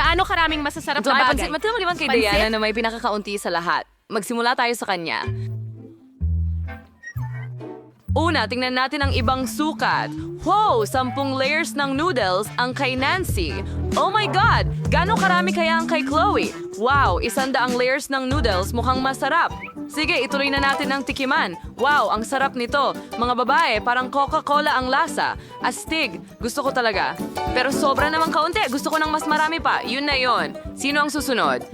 gaano karaming masasarap Ito, na bagay. pansin, matulog naman kay Pansit? Diana na may pinakakaunti sa lahat. Magsimula tayo sa kanya. Una, tingnan natin ang ibang sukat. Wow, 10 layers ng noodles ang kay Nancy. Oh my God! Gano'ng karami kaya ang kay Chloe? Wow, 100 layers ng noodles, mukhang masarap. Sige, ituloy na natin ang tikiman. Wow, ang sarap nito. Mga babae, parang Coca-Cola ang lasa. Astig, gusto ko talaga. Pero sobra namang kaunti, gusto ko ng mas marami pa. Yun na yun. Sino ang susunod?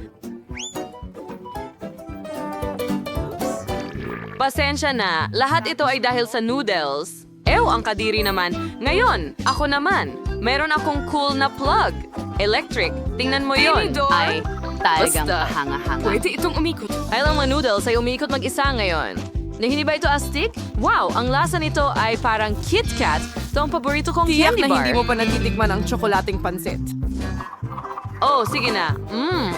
Pasensya na, lahat ito ay dahil sa noodles. Ew, ang kadiri naman. Ngayon, ako naman. Meron akong cool na plug. Electric. Tingnan mo yon. Tinidor? Ay, talagang Basta. kahanga-hanga. Pwede itong umikot. Ay lang mga noodles ay umikot mag-isa ngayon. Hindi ba ito astig? Wow, ang lasa nito ay parang Kit Kat. Ito ang paborito kong Tiyak candy na bar. hindi mo pa natitikman ang tsokolating pansit. Oh, sige na.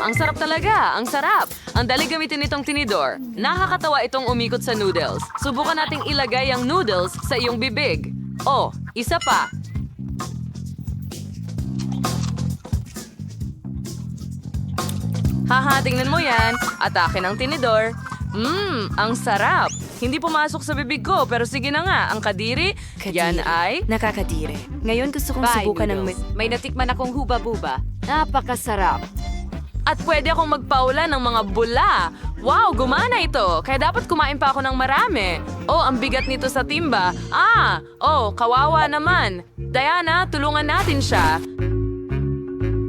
Ang sarap talaga. Ang sarap. Ang dali gamitin itong tinidor. Nakakatawa itong umikot sa noodles. Subukan nating ilagay ang noodles sa iyong bibig. Oh, isa pa. Haha, tingnan mo yan. Atake ng tinidor. Ang sarap. Hindi pumasok sa bibig ko, pero sige na nga. Ang kadiri, yan ay... Nakakadire. Ngayon gusto kong subukan ng... May natikman akong huba-buba. Napakasarap. At pwede akong magpaula ng mga bula. Wow, gumana ito. Kaya dapat kumain pa ako ng marami. Oh, ang bigat nito sa timba. Kawawa naman. Diana, tulungan natin siya.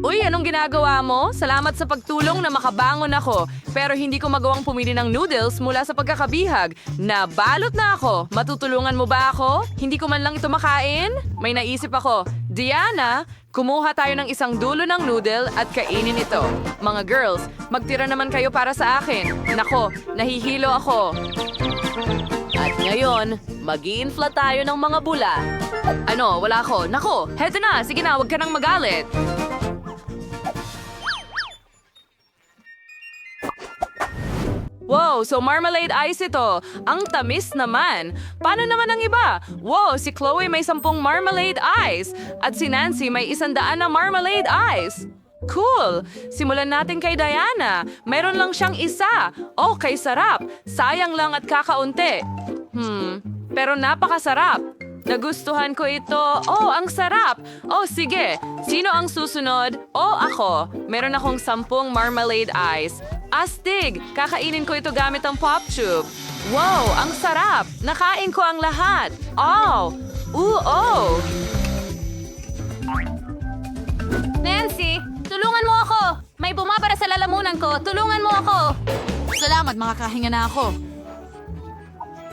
Uy, anong ginagawa mo? Salamat sa pagtulong na makabangon ako. Pero hindi ko magawang pumili ng noodles mula sa pagkakabihag. Nabalot na ako. Matutulungan mo ba ako? Hindi ko man lang ito makain? May naisip ako. Diana, kumuha tayo ng isang dulo ng noodle at kainin ito. Mga girls, magtira naman kayo para sa akin. Nako, nahihilo ako. At ngayon, mag-i-infla tayo ng mga bula. Ano, wala ako. Nako, heto na. Sige na, huwag ka nang magalit. Wow, so marmalade ice ito. Ang tamis naman. Paano naman ang iba? Wow, si Chloe may 10 marmalade ice. At si Nancy may 100 na marmalade ice. Cool! Simulan natin kay Diana. Meron lang siyang isa. Oh, kay sarap. Sayang lang at kakaunti. Pero napakasarap. Nagustuhan ko ito. Oh, ang sarap. Oh, sige. Sino ang susunod? Oh, ako. Meron akong 10 marmalade ice. Astig! Kakainin ko ito gamit ang pop tube. Wow, ang sarap! Nakain ko ang lahat. Oh! Nancy, tulungan mo ako! May bumabara sa lalamunan ko. Tulungan mo ako! Salamat, makakahinga na ako.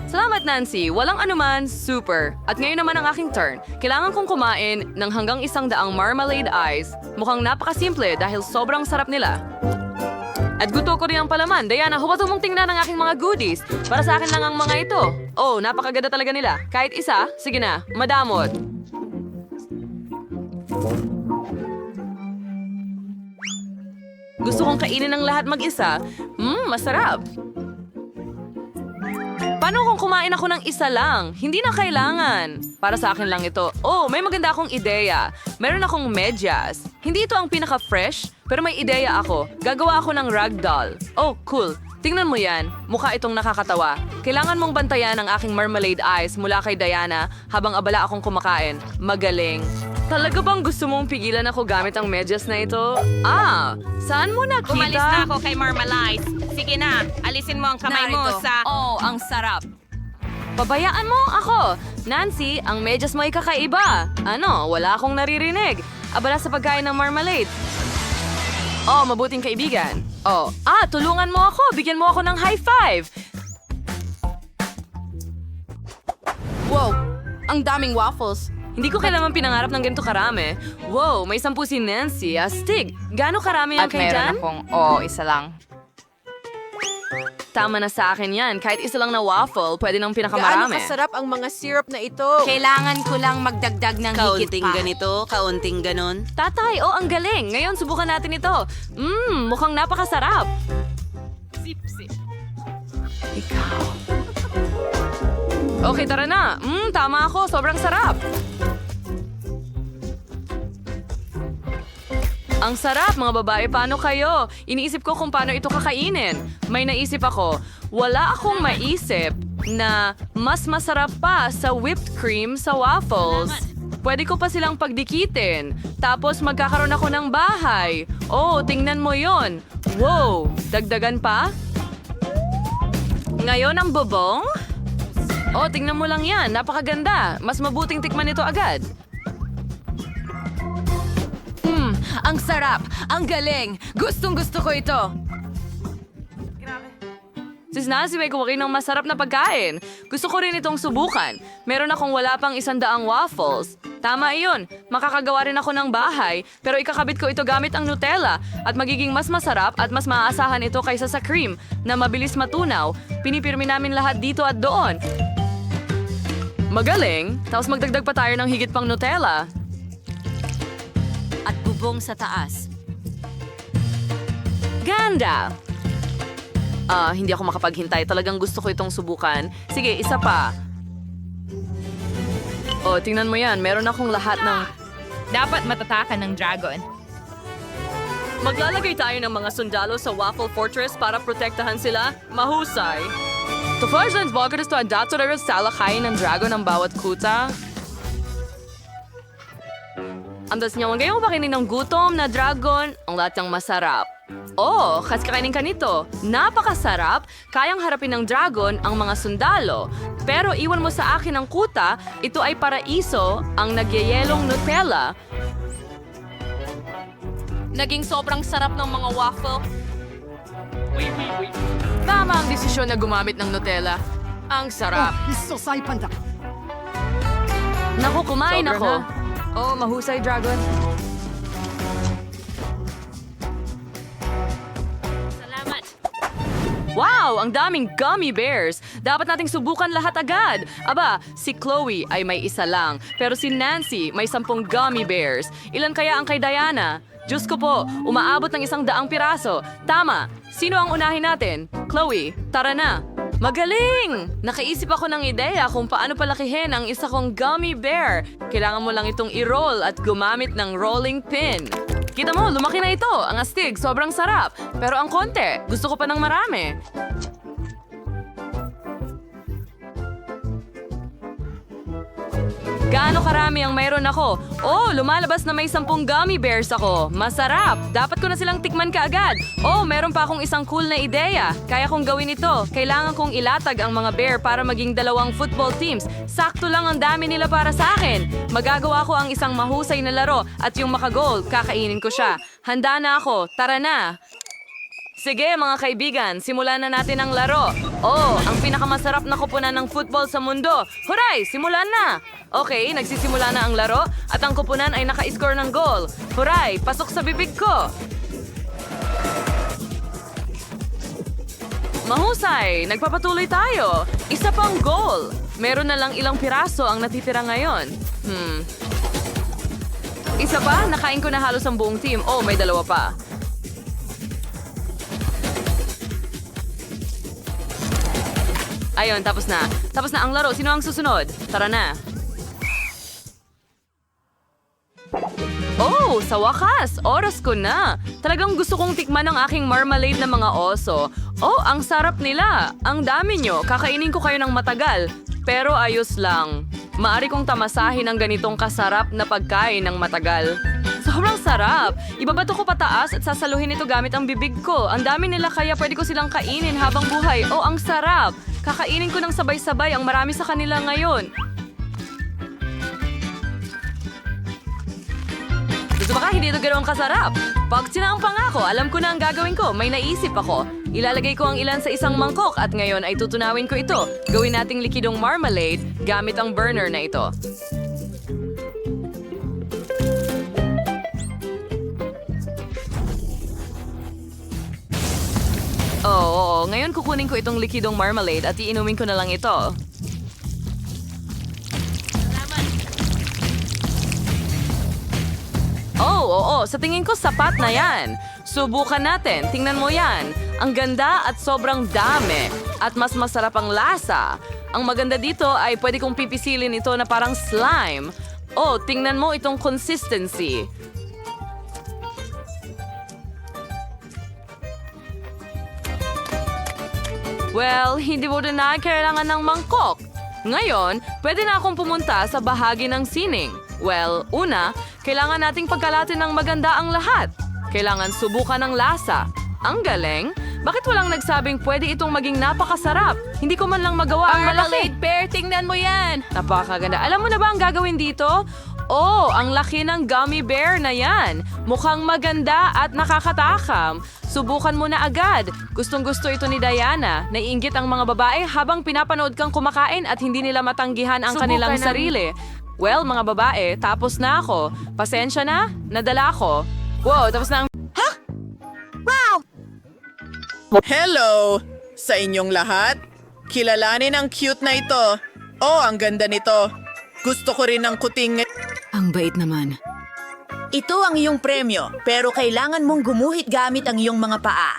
Salamat, Nancy. Walang anuman, super. At ngayon naman ang aking turn. Kailangan kong kumain ng hanggang 100 marmalade ice. Mukhang napakasimple dahil sobrang sarap nila. At gusto ko rin ang palaman. Diana, huwag mong tingnan ang aking mga goodies. Para sa akin lang ang mga ito. Oh, napakaganda talaga nila. Kahit isa, sige na, madamot. Gusto kong kainin ng lahat mag-isa. Masarap. Paano kung kumain ako ng isa lang? Hindi na kailangan. Para sa akin lang ito. Oh, may maganda akong ideya. Meron akong medyas. Hindi ito ang pinaka-fresh, pero may ideya ako. Gagawa ako ng ragdoll. Oh, cool. Tingnan mo yan. Mukha itong nakakatawa. Kailangan mong bantayan ang aking marmalade ice mula kay Diana habang abala akong kumakain. Magaling. Talaga bang gusto mong pigilan ako gamit ang medyas na ito? Saan mo nakita? Umalis na ako kay Marmalade. Sige na, alisin mo ang kamay mo sa... Oh, ang sarap. Pabayaan mo ako. Nancy, ang medyas mo ay kakaiba. Ano, wala akong naririnig. Abala sa pagkain ng marmalade. Oh, mabuting kaibigan. Oh, tulungan mo ako. Bigyan mo ako ng high five. Wow, ang daming waffles. Hindi ko kailangan pinangarap ng ganito karami. Wow, may 10 si Nancy. Astig. Gaano karami ang kay Jan? isa lang. Tama na sa akin yan. Kahit isa lang na waffle, pwede nang Gaano pinakamarami. kasarap ang mga syrup na ito. Kailangan ko lang magdagdag ng higit pa. Kaunting ganon. Tatay, ang galing. Ngayon, subukan natin ito. Mukhang napakasarap. Sip-sip. Okay, tara na. Tama ako. Sobrang sarap. Ang sarap, mga babae. Paano kayo? Iniisip ko kung paano ito kakainin. May naisip ako. Wala akong maisip na mas masarap pa sa whipped cream sa waffles. Pwede ko pa silang pagdikitin. Tapos magkakaroon ako ng bahay. Oh, tingnan mo yon. Wow, dagdagan pa? Ngayon ang bubong? Oh, tingnan mo lang yan. Napakaganda. Mas mabuting tikman ito agad. Ang sarap! Ang galing! Gustong-gusto ko ito! Sis Nancy, may kumain ng masarap na pagkain. Gusto ko rin itong subukan. Meron akong wala pang 100 waffles. Tama iyon. Makakagawa rin ako ng bahay, pero ikakabit ko ito gamit ang Nutella at magiging mas masarap at mas maaasahan ito kaysa sa cream na mabilis matunaw. Pinipirmi namin lahat dito at doon. Magaling. Tapos magdagdag pa tayo ng higit pang Nutella. At bubong sa taas. Ganda! Hindi ako makapaghintay. Talagang gusto ko itong subukan. Sige, isa pa. Oh, tingnan mo yan. Meron akong lahat ng... Dapat matatakan ng dragon. Maglalagay tayo ng mga sundalo sa Waffle Fortress para protektahan sila. Mahusay. Tofarzans, bakit ito ang datorero sa lakayin ng dragon ng bawat kuta? Andas niya, magayong pakinin ng gutom na dragon ang lahat ng masarap. Oh, kasi kakainin ka nito. Napakasarap, kayang harapin ng dragon ang mga sundalo. Pero iwan mo sa akin ang kuta, ito ay paraiso ang nagyayelong Nutella. Naging sobrang sarap ng mga waffle. Tama ang desisyon na gumamit ng Nutella. Ang sarap. Naku, kumain Sobra ako. na. Oh, mahusay, dragon. Salamat. Wow! Ang daming gummy bears! Dapat nating subukan lahat agad. Aba, si Chloe ay may isa lang. Pero si Nancy may 10 gummy bears. Ilan kaya ang kay Diana? Diyos ko po, umaabot ng 100 piraso. Tama! Sino ang unahin natin? Chloe, tara na! Magaling! Nakaisip ako ng ideya kung paano palakihin ang isa kong gummy bear. Kailangan mo lang itong i-roll at gumamit ng rolling pin. Kita mo, lumaki na ito. Ang astig, sobrang sarap. Pero ang konti, gusto ko pa ng marami. Gaano karami ang mayroon ako? Oh, lumalabas na may 10 gummy bears ako. Masarap! Dapat ko na silang tikman kaagad. Oh, meron pa akong isang cool na ideya. Kaya kong gawin ito. Kailangan kong ilatag ang mga bear para maging 2 football teams. Sakto lang ang dami nila para sa akin. Magagawa ko ang isang mahusay na laro at yung makagol, kakainin ko siya. Handa na ako. Tara na! Sige mga kaibigan, simulan na natin ang laro. Oh, ang pinakamasarap na kupunan ng football sa mundo. Huray, simulan na! Okay, nagsisimula na ang laro at ang kupunan ay naka-score ng goal. Huray, pasok sa bibig ko! Mahusay, nagpapatuloy tayo. Isa pang goal. Meron na lang ilang piraso ang natitira ngayon. Isa pa, nakain ko na halos ang buong team. Oh, may 2 pa. Ayun, tapos na. Tapos na ang laro. Sino ang susunod? Tara na. Oh, sa wakas! Oras ko na! Talagang gusto kong tikman ang aking marmalade na mga oso. Oh, ang sarap nila! Ang dami nyo! Kakainin ko kayo ng matagal. Pero ayos lang. Maari kong tamasahin ang ganitong kasarap na pagkain ng matagal. Sobrang sarap! Ibabato ko pataas at sasaluhin ito gamit ang bibig ko. Ang dami nila kaya pwede ko silang kainin habang buhay. Oh, ang sarap! Kakainin ko ng sabay-sabay ang marami sa kanila ngayon. Gusto ba ka hindi ito ganoon kasarap? Pag sinampang ako, alam ko na ang gagawin ko. May naisip ako. Ilalagay ko ang ilan sa isang mangkok at ngayon ay tutunawin ko ito. Gawin nating likidong marmalade gamit ang burner na ito. Oo. Ngayon kukunin ko itong likidong marmalade at iinumin ko na lang ito. Oo. Sa tingin ko sapat na yan. Subukan natin. Tingnan mo yan. Ang ganda at sobrang dami. At mas masarap ang lasa. Ang maganda dito ay pwede kong pipisilin ito na parang slime. Oh, tingnan mo itong consistency. Well, hindi mo rin na kailangan ng mangkok. Ngayon, pwede na akong pumunta sa bahagi ng sining. Well, una, kailangan nating pagkalatin ng maganda ang lahat. Kailangan subukan ng lasa. Ang galing! Bakit walang nagsabing pwede itong maging napakasarap? Hindi ko man lang magawa ang malaki. Marmalade Bear, tingnan mo yan! Napakaganda. Alam mo na ba ang gagawin dito? Oh, ang laki ng gummy bear na yan. Mukhang maganda at nakakatakam. Subukan mo na agad. Gustong-gusto ito ni Diana. Naiinggit ang mga babae habang pinapanood kang kumakain at hindi nila matanggihan ang Subukan kanilang ng- sarili. Well, mga babae, tapos na ako. Pasensya na, nadala ko. Wow, tapos na ang... Hello! Sa inyong lahat, kilalanin ang cute na ito. Oh, ang ganda nito. Gusto ko rin ng kuting... Ang bait naman. Ito ang iyong premyo, pero kailangan mong gumuhit gamit ang iyong mga paa.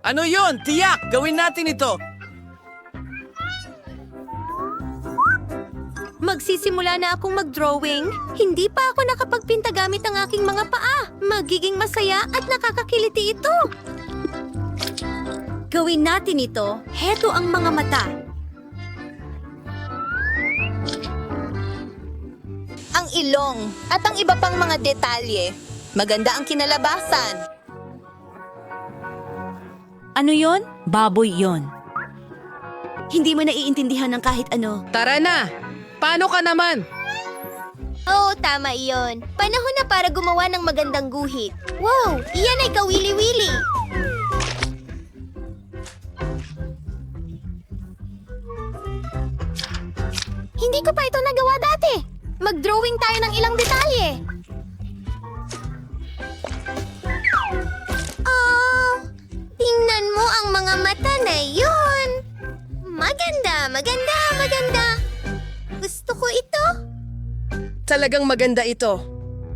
Ano yon? Tiyak! Gawin natin ito! Magsisimula na akong mag-drawing. Hindi pa ako nakapagpinta gamit ang aking mga paa. Magiging masaya at nakakakiliti ito. Gawin natin ito. Heto ang mga mata. Ang ilong at ang iba pang mga detalye. Maganda ang kinalabasan. Ano yon? Baboy yon. Hindi mo naiintindihan ng kahit ano. Tara na! Paano ka naman? Oo, tama iyon. Panahon na para gumawa ng magandang guhit. Wow, iyan ay kawili-wili. Hindi ko pa ito nagawa dati. Mag-drawing tayo ng ilang detalye. Oh, tingnan mo ang mga mata na yun. Maganda, maganda, maganda. Gusto ko ito. Talagang maganda ito.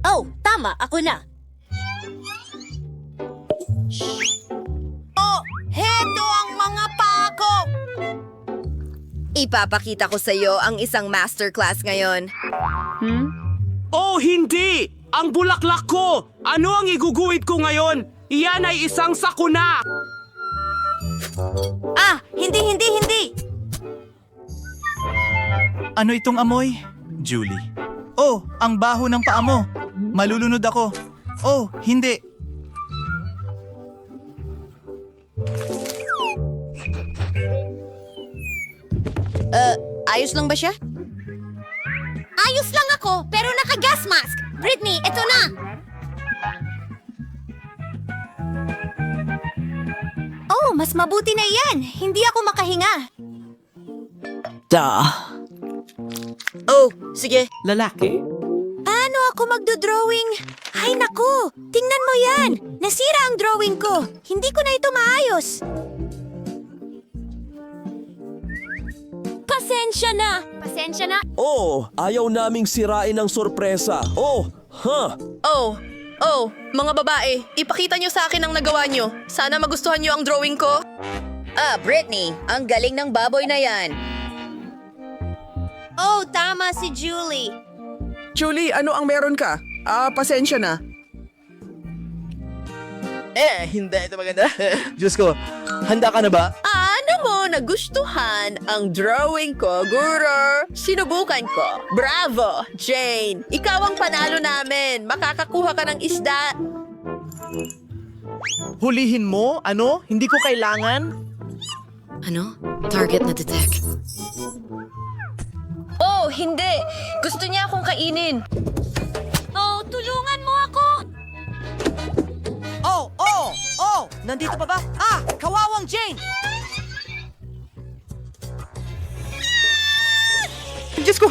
Oh, tama, ako na. Oh, heto ang mga pako! Ipapakita ko sa iyo ang isang masterclass ngayon. Oh, hindi! Ang bulaklak ko! Ano ang iguguhit ko ngayon? Iyan ay isang sakuna! Ah, hindi! Ano itong amoy? Julie. Oh, ang baho ng paa mo. Malulunod ako. Oh, hindi. Ayos lang ba siya? Ayos lang ako, pero naka-gas mask. Britney, eto na. Oh, mas mabuti na yan. Hindi ako makahinga. Oh, sige. Lalaki? Paano ako magdo-drawing? Ay naku, tingnan mo yan. Nasira ang drawing ko. Hindi ko na ito maayos. Pasensya na. Pasensya na. Oh, ayaw naming sirain ang sorpresa. Oh, Oh, mga babae, ipakita nyo sa akin ang nagawa nyo. Sana magustuhan nyo ang drawing ko. Ah, Britney, ang galing ng baboy na yan. Oh, tama si Julie. Julie, ano ang meron ka? Pasensya na. Hindi. Ito maganda. Diyos ko, handa ka na ba? Ano mo nagustuhan ang drawing ko, Guru? Sinubukan ko. Bravo, Jane. Ikaw ang panalo namin. Makakakuha ka ng isda. Hulihin mo? Ano? Hindi ko kailangan? Ano? Target na detect. Oh, hindi. Gusto niya akong kainin. Oh, tulungan mo ako! Oh! Nandito pa ba? Ah, kawawang Jane! Diyos ko!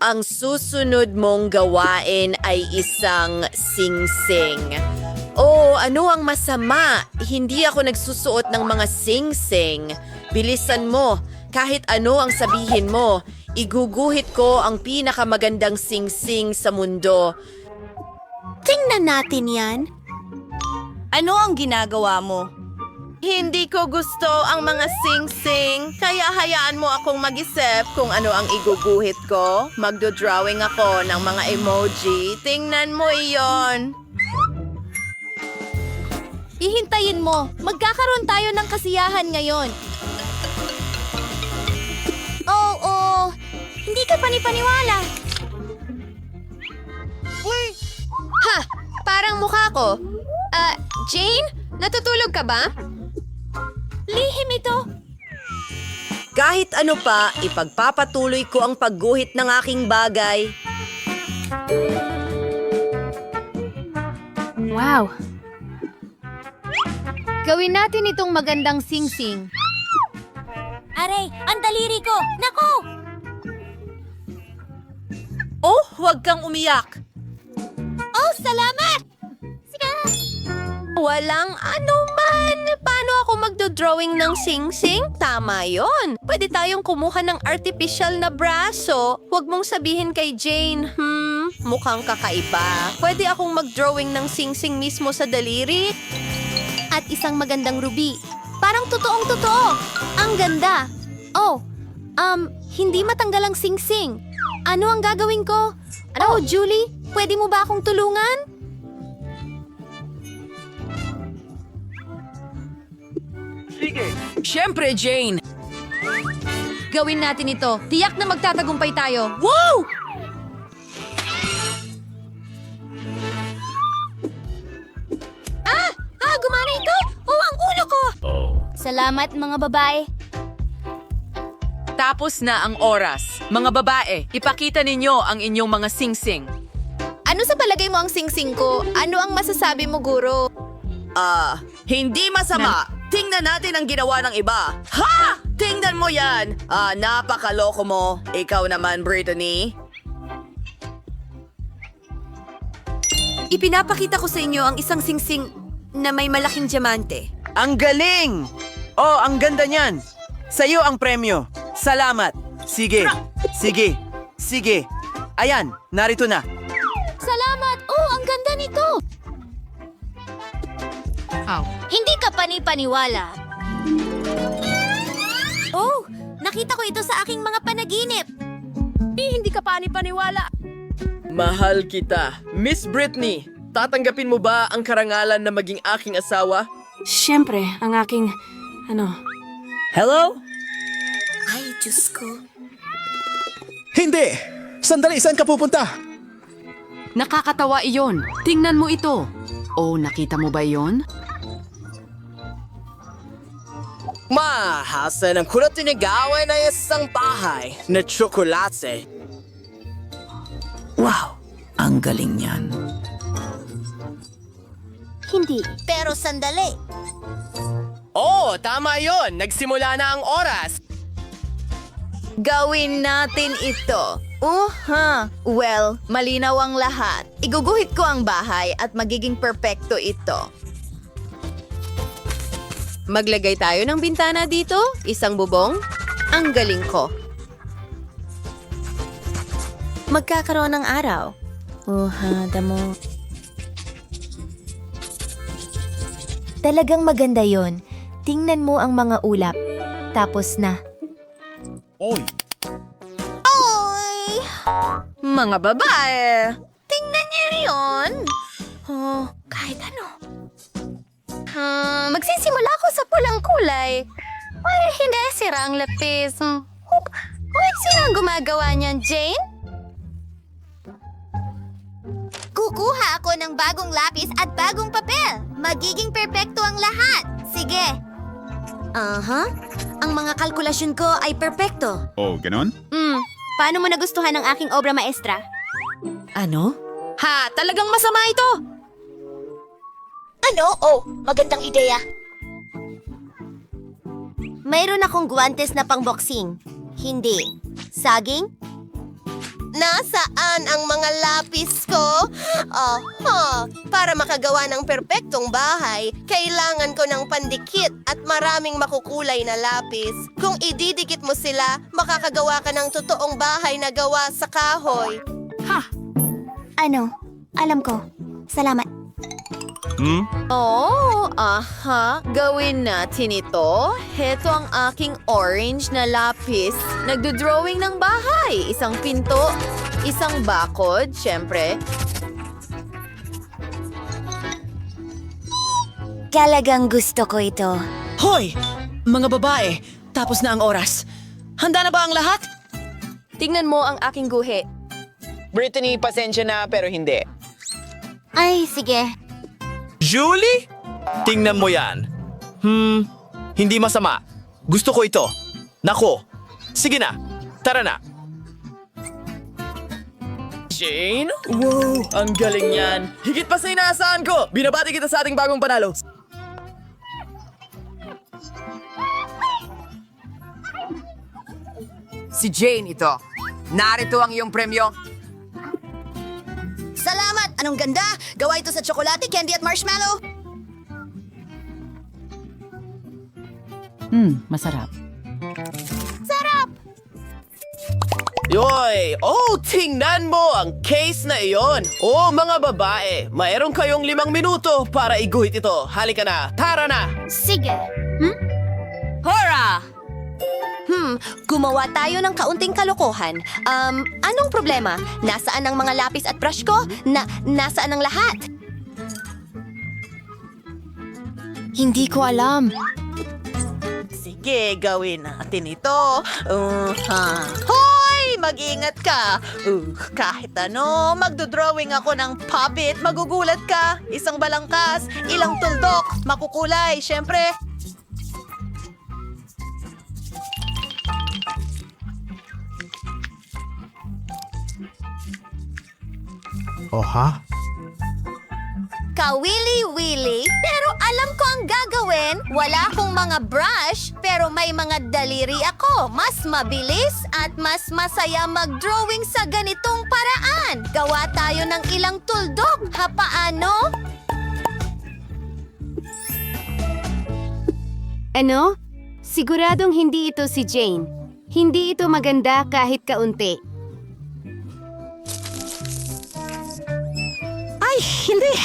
Ang susunod mong gawain ay isang sing-sing. Oh, ano ang masama? Hindi ako nagsusuot ng mga sing-sing. Bilisan mo. Kahit ano ang sabihin mo, iguguhit ko ang pinakamagandang sing-sing sa mundo. Tingnan natin yan. Ano ang ginagawa mo? Hindi ko gusto ang mga sing-sing, kaya hayaan mo akong mag-isip kung ano ang iguguhit ko. Magdo-drawing ako ng mga emoji. Tingnan mo iyon. Hihintayin mo. Magkakaroon tayo ng kasiyahan ngayon. Oo. Hindi ka panipaniwala. Ha! Parang mukha ko. Jane? Natutulog ka ba? Lihim ito. Kahit ano pa, ipagpapatuloy ko ang pagguhit ng aking bagay. Wow! Gawin natin itong magandang sing-sing. Aray, ang daliri ko! Nako! Oh, huwag kang umiyak. Oh, salamat! Sige! Walang anuman. Paano ako magdodrawing ng sing-sing? Tama yon. Pwede tayong kumuha ng artificial na braso. Huwag mong sabihin kay Jane, mukhang kakaiba. Pwede akong magdrawing ng sing-sing mismo sa daliri. At isang magandang ruby. Parang totoong-totoo. Ang ganda. Oh, hindi matanggal ang sing-sing. Ano ang gagawin ko? Oh, Julie, pwede mo ba akong tulungan? Siyempre, Jane. Gawin natin ito. Tiyak na magtatagumpay tayo. Wow! Gumana ito! Oh, ang ulo ko! Salamat, mga babae. Tapos na ang oras. Mga babae, ipakita ninyo ang inyong mga sing-sing. Ano sa palagay mo ang sing-sing ko? Ano ang masasabi mo, guro? Hindi masama. Tingnan natin ang ginawa ng iba. Ha! Tingnan mo yan. Napakaloko mo. Ikaw naman, Brittany. Ipinapakita ko sa inyo ang isang singsing na may malaking diamante. Ang galing! Oh, ang ganda niyan. Sa'yo ang premyo. Salamat. Sige. Ayan, narito na. Salamat! Oh, ang ganda nito! Hindi ka panipaniwala. Oh, nakita ko ito sa aking mga panaginip. Hindi ka panipaniwala. Mahal kita. Miss Brittany, tatanggapin mo ba ang karangalan na maging aking asawa? Siyempre, ang aking, Hello? Ay, Diyos ko. Hindi! Sandali, saan ka pupunta? nakakatawa iyon. Tingnan mo ito. Oh, nakita mo ba iyon? Mahasa ng kulot tinigawan na isang bahay na tsokolate. Wow, ang galing niyan. Hindi. Pero sandali. Oh, tama yon. Nagsimula na ang oras. Gawin natin ito. Well, malinaw ang lahat. Iguguhit ko ang bahay at magiging perpekto ito. Maglagay tayo ng bintana dito, isang bubong. Ang galing ko. Magkakaroon ng araw. Damo. Talagang maganda yon. Tingnan mo ang mga ulap. Tapos na. Oy! Oy! Mga babae! Tingnan niyo yun. Kahit ano. Magsisimula ako sa pulang kulay. Ay, hindi. Sira ang lapis. Wait, sino ang gumagawa niyan, Jane? Kukuha ako ng bagong lapis at bagong papel. Magiging perpekto ang lahat. Sige. Ang mga kalkulasyon ko ay perpekto. Oh, ganon? Paano mo nagustuhan ang aking obra maestra? Ano? Ha, talagang masama ito! Ano? Oh, magandang ideya. Mayroon akong guwantes na pang-boxing. Hindi. Saging? Nasaan ang mga lapis ko? Para makagawa ng perpektong bahay, kailangan ko ng pandikit at maraming makukulay na lapis. Kung ididikit mo sila, makakagawa ka ng totoong bahay na gawa sa kahoy. Ano? Alam ko. Salamat. Gawin natin ito. Heto ang aking orange na lapis. Nagdodrawing ng bahay. Isang pinto, isang bakod, syempre. Talagang gusto ko ito. Hoy! Mga babae, tapos na ang oras. Handa na ba ang lahat? Tingnan mo ang aking guhi. Brittany, pasensya na pero hindi. Ay, sige. Julie? Tingnan mo yan. Hindi masama. Gusto ko ito. Nako. Sige na. Tara na. Jane? Wow, ang galing yan. Higit pa sa inaasahan ko. Binabati kita sa ating bagong panalo. Si Jane ito. Narito ang iyong premyo. Salamat! Anong ganda! Gawa ito sa tsokolate, candy at marshmallow. Masarap. Sarap! Yoy! Oh, tingnan mo ang case na iyon. Oh, mga babae, mayroon kayong 5 minuto para iguhit ito. Halika na, tara na! Sige. Hora! Gumawa tayo ng kaunting kalokohan. Anong problema? Nasaan ang mga lapis at brush ko? Nasaan ang lahat? Hindi ko alam. Sige, gawin natin ito. Hoy! Mag-ingat ka. Kahit ano, magdodrawing ako ng puppet. Magugulat ka. Isang balangkas, ilang tuldok, makukulay, syempre. Kawili-wili, pero alam ko ang gagawin. Wala akong mga brush, pero may mga daliri ako. Mas mabilis at mas masaya mag-drawing sa ganitong paraan. Gawa tayo ng ilang tuldok. Paano? Ano? Siguradong hindi ito si Jane. Hindi ito maganda kahit kaunti. Ay, hindi!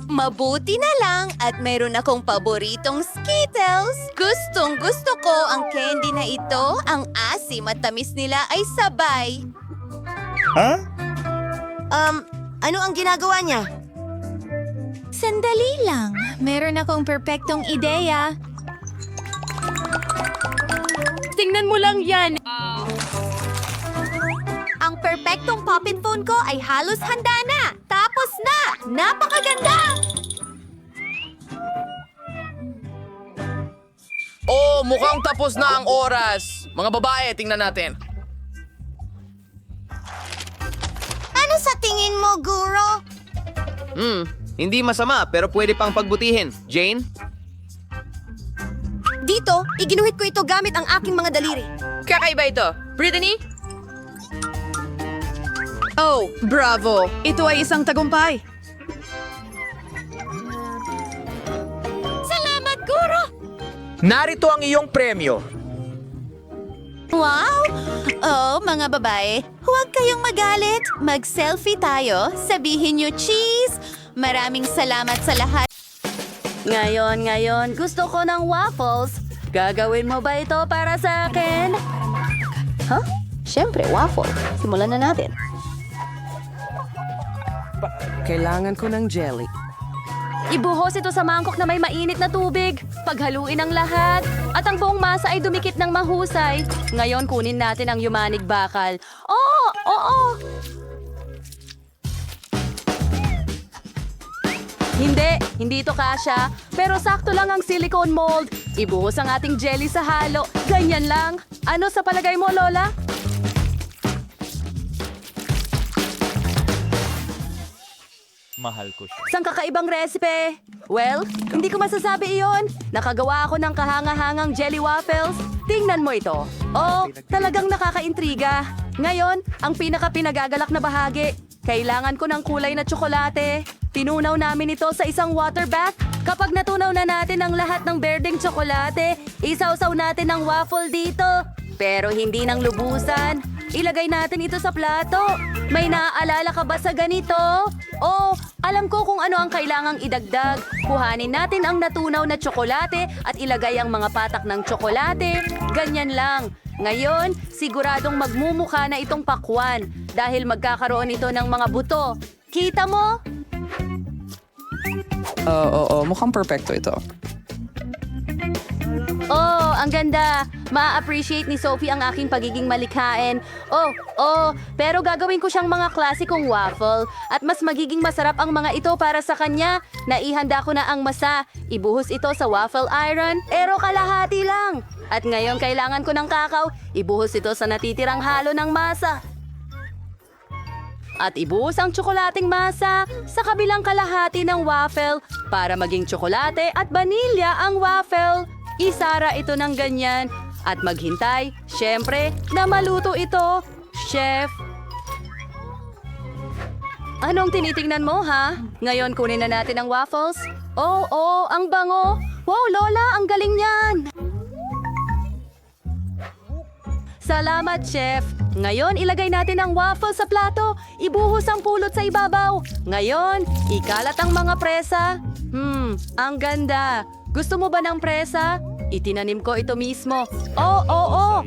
Mabuti na lang at mayroon akong paboritong Skittles. Gustong-gusto ko ang candy na ito. Ang asim at tamis nila ay sabay. Ano ang ginagawa niya? Sandali lang. Meron akong perpektong ideya. Tingnan mo lang yan. Ang perpektong poppet phone ko ay halos handa na. Tapos na! Napakaganda! Oh, mukhang tapos na ang oras. Mga babae, tingnan natin. Ano sa tingin mo, Guro? Hindi masama pero pwede pang pagbutihin. Jane? Dito, iginuhit ko ito gamit ang aking mga daliri. Kakaiba ito. Brittany? Oh, bravo! Ito ay isang tagumpay. Salamat, Guro! Narito ang iyong premyo. Wow! Oh, mga babae, huwag kayong magalit. Mag-selfie tayo. Sabihin niyo cheese. Maraming salamat sa lahat. Ngayon, gusto ko ng waffles. Gagawin mo ba ito para sa akin? Huh? Siyempre, waffle. Simulan na natin. Kailangan ko ng jelly. Ibuhos ito sa mangkok na may mainit na tubig. Paghaluin ang lahat. At ang buong masa ay dumikit ng mahusay. Ngayon, kunin natin ang yumanig bakal. Oo! Hindi ito kasya. Pero sakto lang ang silicone mold. Ibuhos ang ating jelly sa halo. Ganyan lang. Ano sa palagay mo, Lola? Mahal ko siya. Isang kakaibang recipe. Well, hindi ko masasabi iyon. Nakagawa ako ng kahanga-hangang jelly waffles. Tingnan mo ito. Oh, talagang nakakaintriga. Ngayon, ang pinaka-pinagagalak na bahagi. Kailangan ko ng kulay na tsokolate. Tinunaw namin ito sa isang water bath. Kapag natunaw na natin ang lahat ng berdeng tsokolate, isawsaw natin ang waffle dito. Pero hindi ng lubusan. Ilagay natin ito sa plato. May naaalala ka ba sa ganito? Oh, alam ko kung ano ang kailangang idagdag. Kuhanin natin ang natunaw na tsokolate at ilagay ang mga patak ng tsokolate. Ganyan lang. Ngayon, siguradong magmumukha na itong pakwan dahil magkakaroon ito ng mga buto. Kita mo? Oo, mukhang perfecto ito. Oh, ang ganda. Ma-appreciate ni Sophie ang aking pagiging malikhain. Pero gagawin ko siyang mga klasikong waffle. At mas magiging masarap ang mga ito para sa kanya. Naihanda ko na ang masa. Ibuhos ito sa waffle iron, pero kalahati lang. At ngayon kailangan ko ng kakao. Ibuhos ito sa natitirang halo ng masa. At ibuhos ang tsokolating masa sa kabilang kalahati ng waffle para maging tsokolate at vanilya ang waffle. Isara ito ng ganyan at maghintay, syempre, na maluto ito, chef. Anong tinitingnan mo, ha? Ngayon kunin na natin ang waffles. Oh, ang bango. Wow, Lola, ang galing niyan. Salamat, chef. Ngayon, ilagay natin ang waffle sa plato. Ibuhos ang pulot sa ibabaw. Ngayon, ikalat ang mga presa. Ang ganda. Gusto mo ba ng presa? Itinanim ko ito mismo. Oh.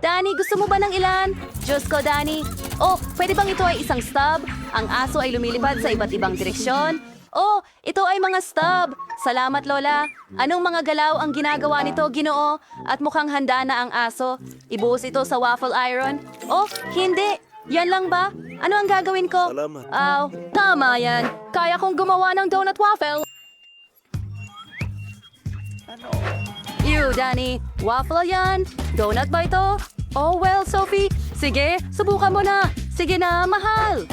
Danny, gusto mo ba ng ilan? Diyos ko, Danny. Oh, pwede bang ito ay isang stub? Ang aso ay lumilipad sa iba't ibang direksyon. Oh, ito ay mga stub. Salamat, Lola. Anong mga galaw ang ginagawa nito, Ginoo? At mukhang handa na ang aso. Ibuhos ito sa waffle iron. Oh, hindi. Yan lang ba? Ano ang gagawin ko? Salamat. Tama yan. Kaya kong gumawa ng donut waffle. Ew, Danny. Waffle yan. Donut ba ito? Oh, well, Sophie. Sige, subukan mo na. Sige na, mahal.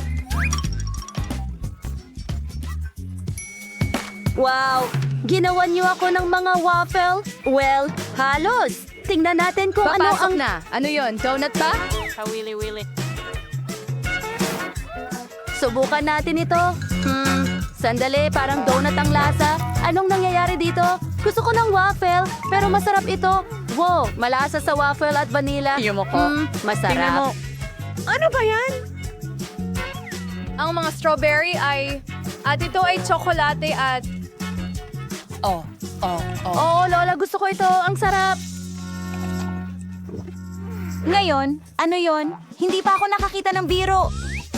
Wow! Ginawan niyo ako ng mga waffle? Well, halos. Tingnan natin kung ano ang... na. Ano yon? Donut ba? Kawili-wili. Subukan natin ito. Sandali, parang donut ang lasa. Anong nangyayari dito? Gusto ko ng waffle, pero masarap ito. Wow, malasa sa waffle at vanilla. Masarap. Ano ba yan? Ang mga strawberry ay... At ito ay tsokolate at... Oh, Lola, gusto ko ito. Ang sarap. Ngayon, ano yon? Hindi pa ako nakakita ng biro.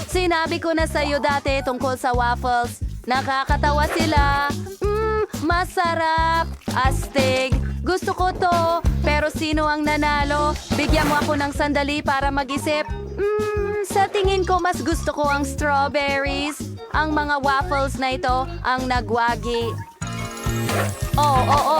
Sinabi ko na sa'yo dati tungkol sa waffles. Nakakatawa sila. Masarap. Astig. Gusto ko to. Pero sino ang nanalo? Bigyan mo ako ng sandali para mag-isip. Sa tingin ko, mas gusto ko ang strawberries. Ang mga waffles na ito ang nagwagi. Oo.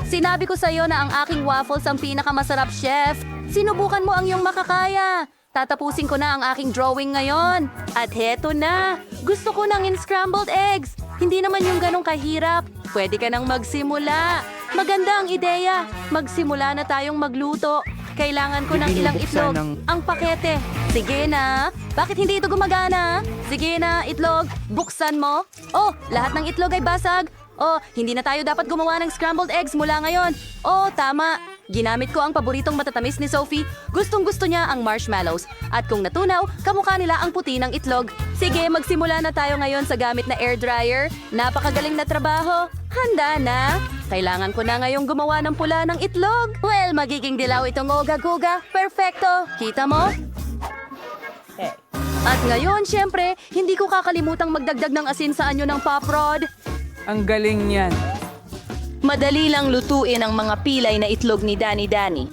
Sinabi ko sa'yo na ang aking waffles ang pinakamasarap, chef. Sinubukan mo ang iyong makakaya. Tatapusin ko na ang aking drawing ngayon. At heto na. Gusto ko ng in-scrambled eggs. Hindi naman yung ganong kahirap. Pwede ka nang magsimula. Maganda ang ideya. Magsimula na tayong magluto. Kailangan ko ng ilang itlog. Ang pakete. Sige na. Bakit hindi ito gumagana? Sige na, itlog. Buksan mo. Oh, lahat ng itlog ay basag. Oh, hindi na tayo dapat gumawa ng scrambled eggs mula ngayon. Oh, tama. Ginamit ko ang paboritong matatamis ni Sophie. Gustong-gusto niya ang marshmallows. At kung natunaw, kamukha nila ang puti ng itlog. Sige, magsimula na tayo ngayon sa gamit na air dryer. Napakagaling na trabaho. Handa na. Kailangan ko na ngayong gumawa ng pula ng itlog. Well, magiging dilaw itong oga-goga. Perfecto. Kita mo? At ngayon, syempre, hindi ko kakalimutang magdagdag ng asin sa anyo ng pop rod. Ang galing niyan. Madali lang lutuin ang mga pilay na itlog ni Danny.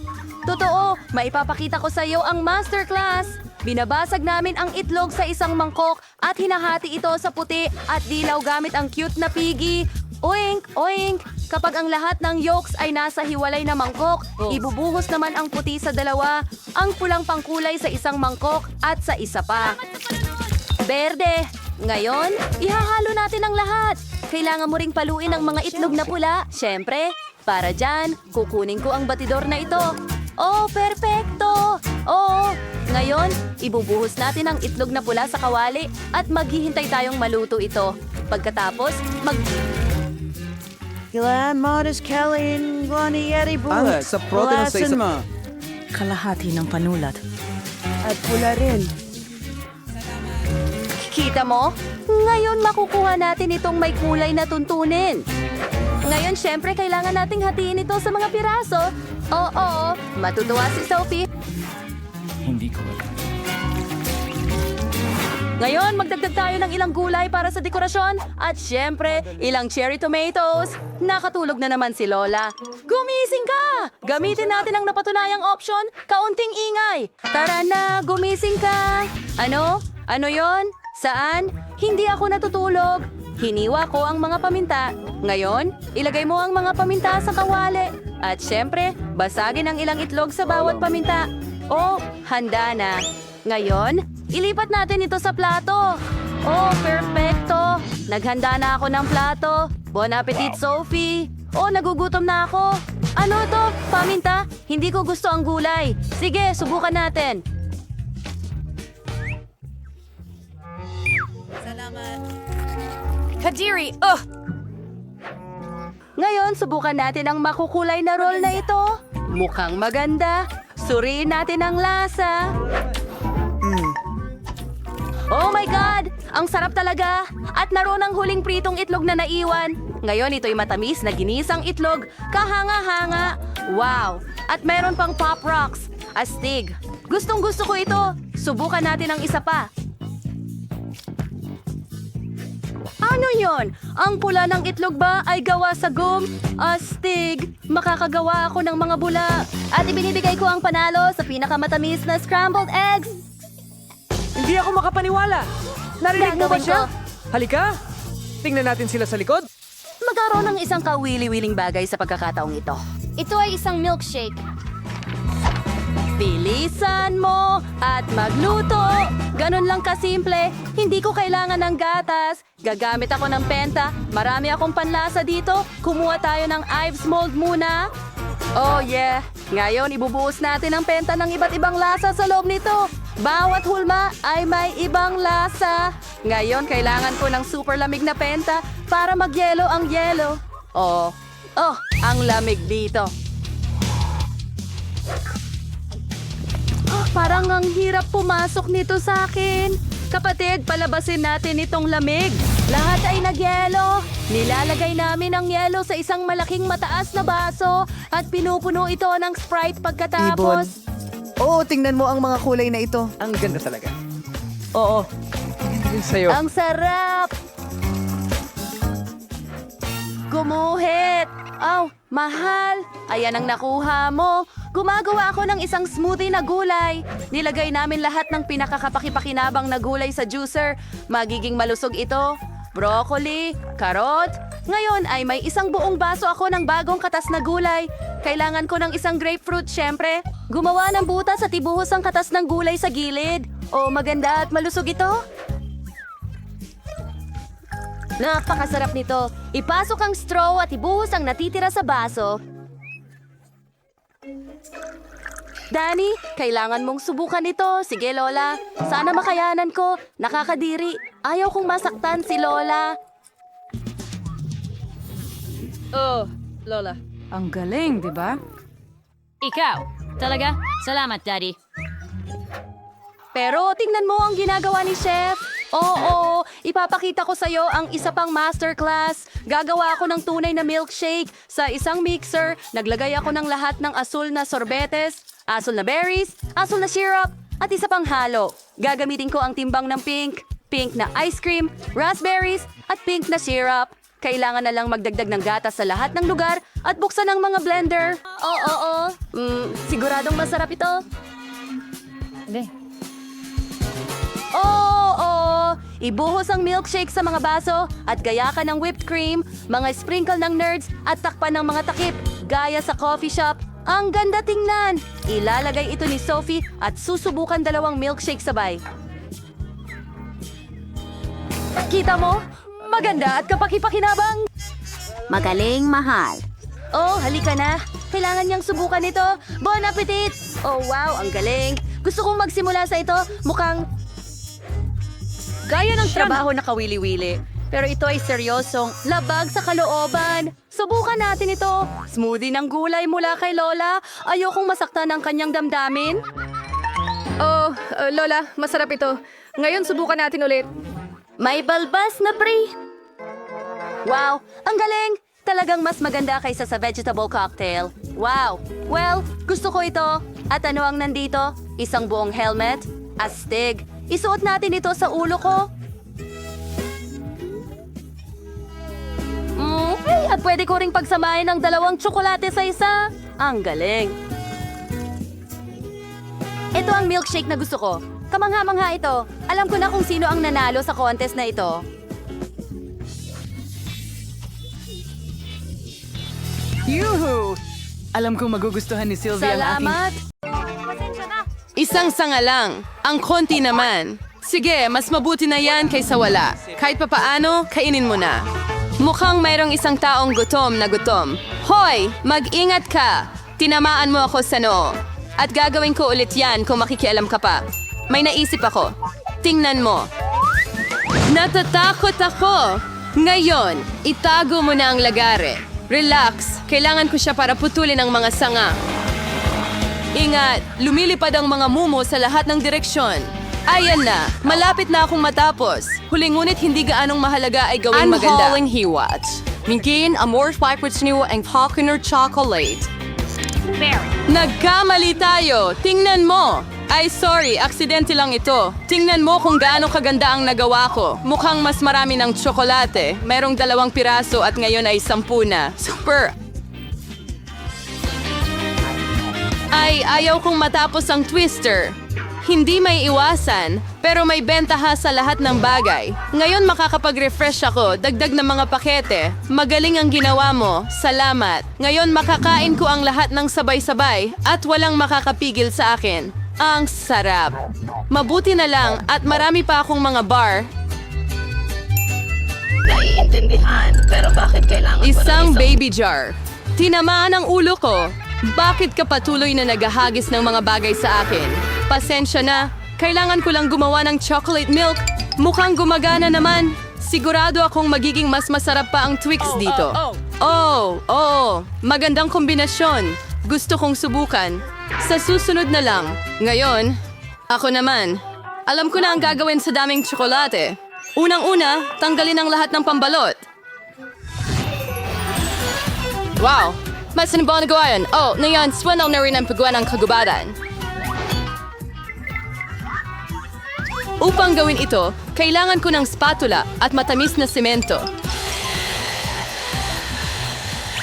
Totoo, maipapakita ko sa iyo ang masterclass. Binabasag namin ang itlog sa isang mangkok at hinahati ito sa puti at dilaw gamit ang cute na piggy. Oink, oink! Kapag ang lahat ng yolks ay nasa hiwalay na mangkok, ibubuhos naman ang puti sa dalawa, ang pulang pangkulay sa isang mangkok at sa isa pa. Berde! Ngayon, ihahalo natin ang lahat. Kailangan mo ring paluin ang mga itlog na pula. Siyempre, para dyan, kukunin ko ang batidor na ito. Oh, perfecto! Oo, ngayon, ibubuhos natin ang itlog na pula sa kawali at maghihintay tayong maluto ito. Pagkatapos, Sa protein sa isa... Kalahati ng panulat. At pula rin. Kita mo? Ngayon makukuha natin itong may kulay na tuntunin. Ngayon, syempre, kailangan nating hatiin ito sa mga piraso. Oo, matutuwa si Sophie. Hindi ko. Ngayon, magdagdag tayo ng ilang gulay para sa dekorasyon. At syempre, ilang cherry tomatoes. Nakatulog na naman si Lola. Gumising ka! Gamitin natin ang napatunayang option, kaunting ingay. Tara na, gumising ka! Ano? Ano yon? Saan? Hindi ako natutulog. Hiniwa ko ang mga paminta. Ngayon, ilagay mo ang mga paminta sa kawali. At syempre, basagin ang ilang itlog sa bawat paminta. Oh, handa na. Ngayon, ilipat natin ito sa plato. Oh, perfecto. Naghanda na ako ng plato. Bon appetit, Sophie. Oh, nagugutom na ako. Ano to? Paminta? Hindi ko gusto ang gulay. Sige, subukan natin. Kadiri, Ngayon, subukan natin ang makukulay na roll na ito. Mukhang maganda. Suriin natin ang lasa. Oh my God! Ang sarap talaga! At naroon ang huling pritong itlog na naiwan. Ngayon, ito'y matamis na ginisang itlog. Kahanga-hanga. Wow! At meron pang Pop Rocks. Astig. Gustong gusto ko ito. Subukan natin ang isa pa. Ano yon? Ang pula ng itlog ba ay gawa sa gum? Astig! Makakagawa ako ng mga bula. At ibinibigay ko ang panalo sa pinakamatamis na scrambled eggs. Hindi ako makapaniwala. Narinig mo ba Gagawin siya? ko. Halika! Tingnan natin sila sa likod. Magkaroon ng isang kawili-wiling bagay sa pagkakataong ito. Ito ay isang milkshake. Bilisan mo at magluto. Ganun lang kasimple. Hindi ko kailangan ng gatas. Gagamit ako ng penta. Marami akong panlasa dito. Kumuha tayo ng Ives mold muna. Oh yeah. Ngayon ibubuhos natin ang penta ng iba't ibang lasa sa loob nito. Bawat hulma ay may ibang lasa. Ngayon kailangan ko ng super lamig na penta para magyelo ang yelo. Oh, ang lamig dito. Parang ang hirap pumasok nito sa akin. Kapatid, palabasin natin itong lamig. Lahat ay nagyelo. Nilalagay namin ang yelo sa isang malaking mataas na baso at pinupuno ito ng Sprite pagkatapos. Oo, tingnan mo ang mga kulay na ito. Ang ganda talaga. Oo. Yun sa'yo. Ang sarap! Gumuhit! Aw, mahal! Ayan ang nakuha mo. Gumagawa ako ng isang smoothie na gulay. Nilagay namin lahat ng pinakakapakipakinabang na gulay sa juicer. Magiging malusog ito. Broccoli, karot. Ngayon ay may isang buong baso ako ng bagong katas na gulay. Kailangan ko ng isang grapefruit, syempre. Gumawa ng butas at ibuhos ang katas ng gulay sa gilid. Oh, maganda at malusog ito. Napakasarap nito. Ipasok ang straw at ibuhos ang natitira sa baso. Danny, kailangan mong subukan ito. Sige, Lola. Sana makayanan ko. Nakakadiri. Ayaw kong masaktan si Lola. Oh, Lola. Ang galing, di ba? Ikaw. Talaga? Salamat, Daddy. Pero tingnan mo ang ginagawa ni Chef. Oo, ipapakita ko sa'yo ang isa pang masterclass. Gagawa ako ng tunay na milkshake. Sa isang mixer, naglagay ako ng lahat ng asul na sorbetes, asul na berries, asul na syrup, at isa pang halo. Gagamitin ko ang timbang ng pink, pink na ice cream, raspberries, at pink na syrup. Kailangan na lang magdagdag ng gatas sa lahat ng lugar at buksan ang mga blender. Oo. Siguradong masarap ito. Oo! Ibuhos ang milkshake sa mga baso at gayakan ng whipped cream, mga sprinkle ng nerds at takpan ng mga takip, gaya sa coffee shop. Ang ganda tingnan! Ilalagay ito ni Sophie at susubukan 2 milkshake sabay. Kita mo? Maganda at kapakipakinabang! Magaling, mahal. Oh, halika na. Kailangan niyang subukan ito. Bon appetit! Oh, wow, ang galing. Gusto kong magsimula sa ito. Mukhang gaya ng trabaho na kawili-wili. Pero ito ay seryosong labag sa kalooban. Subukan natin ito. Smoothie ng gulay mula kay Lola. Ayokong masaktan ang kanyang damdamin. Oh, Lola, masarap ito. Ngayon, subukan natin ulit. May balbas na pre. Wow, ang galing! Talagang mas maganda kaysa sa vegetable cocktail. Wow! Well, gusto ko ito. At ano ang nandito? Isang buong helmet? Astig. isuot natin ito sa ulo ko. Okay, at pwede ko ring pagsamahin ng 2 tsokolate sa isa. Ang galing. Ito ang milkshake na gusto ko. Kamangha-mangha ito. Alam ko na kung sino ang nanalo sa contest na ito. Yuhu! Alam kong magugustuhan ni Sylvia ang aking... Salamat! Isang sanga lang. Ang konti naman. Sige, mas mabuti na yan kaysa wala. Kahit papaano, kainin mo na. Mukhang mayroong isang taong gutom na gutom. Hoy! Mag-ingat ka! Tinamaan mo ako sa noo. At gagawin ko ulit yan kung makikialam ka pa. May naisip ako. Tingnan mo. Natatakot ako! Ngayon, itago mo na ang lagare. Relax. Kailangan ko siya para putulin ang mga sanga. Ingat, lumilipad ang mga mumo sa lahat ng direksyon. Ayan na, malapit na akong matapos. Huli ngunit hindi gaanong mahalaga ay gawing maganda. Anhaling hiwat. Mingin, amor fight niyo ang Falconer chocolate. Nagkamali tayo! Tingnan mo! Ay, sorry, aksidente lang ito. Tingnan mo kung gaano kaganda ang nagawa ko. Mukhang mas marami ng tsokolate. Mayroong 2 piraso at ngayon ay 10 na. Super! Ay, ayaw kong matapos ang twister. Hindi may iwasan, pero may bentaha sa lahat ng bagay. Ngayon makakapag-refresh ako, dagdag ng mga pakete. Magaling ang ginawa mo, salamat. Ngayon makakain ko ang lahat ng sabay-sabay at walang makakapigil sa akin. Ang sarap. Mabuti na lang at marami pa akong mga bar. Naiintindihan, pero bakit kailangan Isang baby jar. Tinamaan ang ulo ko. Bakit ka patuloy na naghahagis ng mga bagay sa akin? Pasensya na. Kailangan ko lang gumawa ng chocolate milk. Mukhang gumagana naman. Sigurado akong magiging mas masarap pa ang Twix dito. Oo. Magandang kombinasyon. Gusto kong subukan. Sa susunod na lang. Ngayon, ako naman. Alam ko na ang gagawin sa daming tsokolate. Unang-una, tanggalin ang lahat ng pambalot. Wow! Mas nabang nagawa yun. Oh, ngayon, swanaw na rin ang paggawa ng kagubatan. Upang gawin ito, kailangan ko ng spatula at matamis na semento.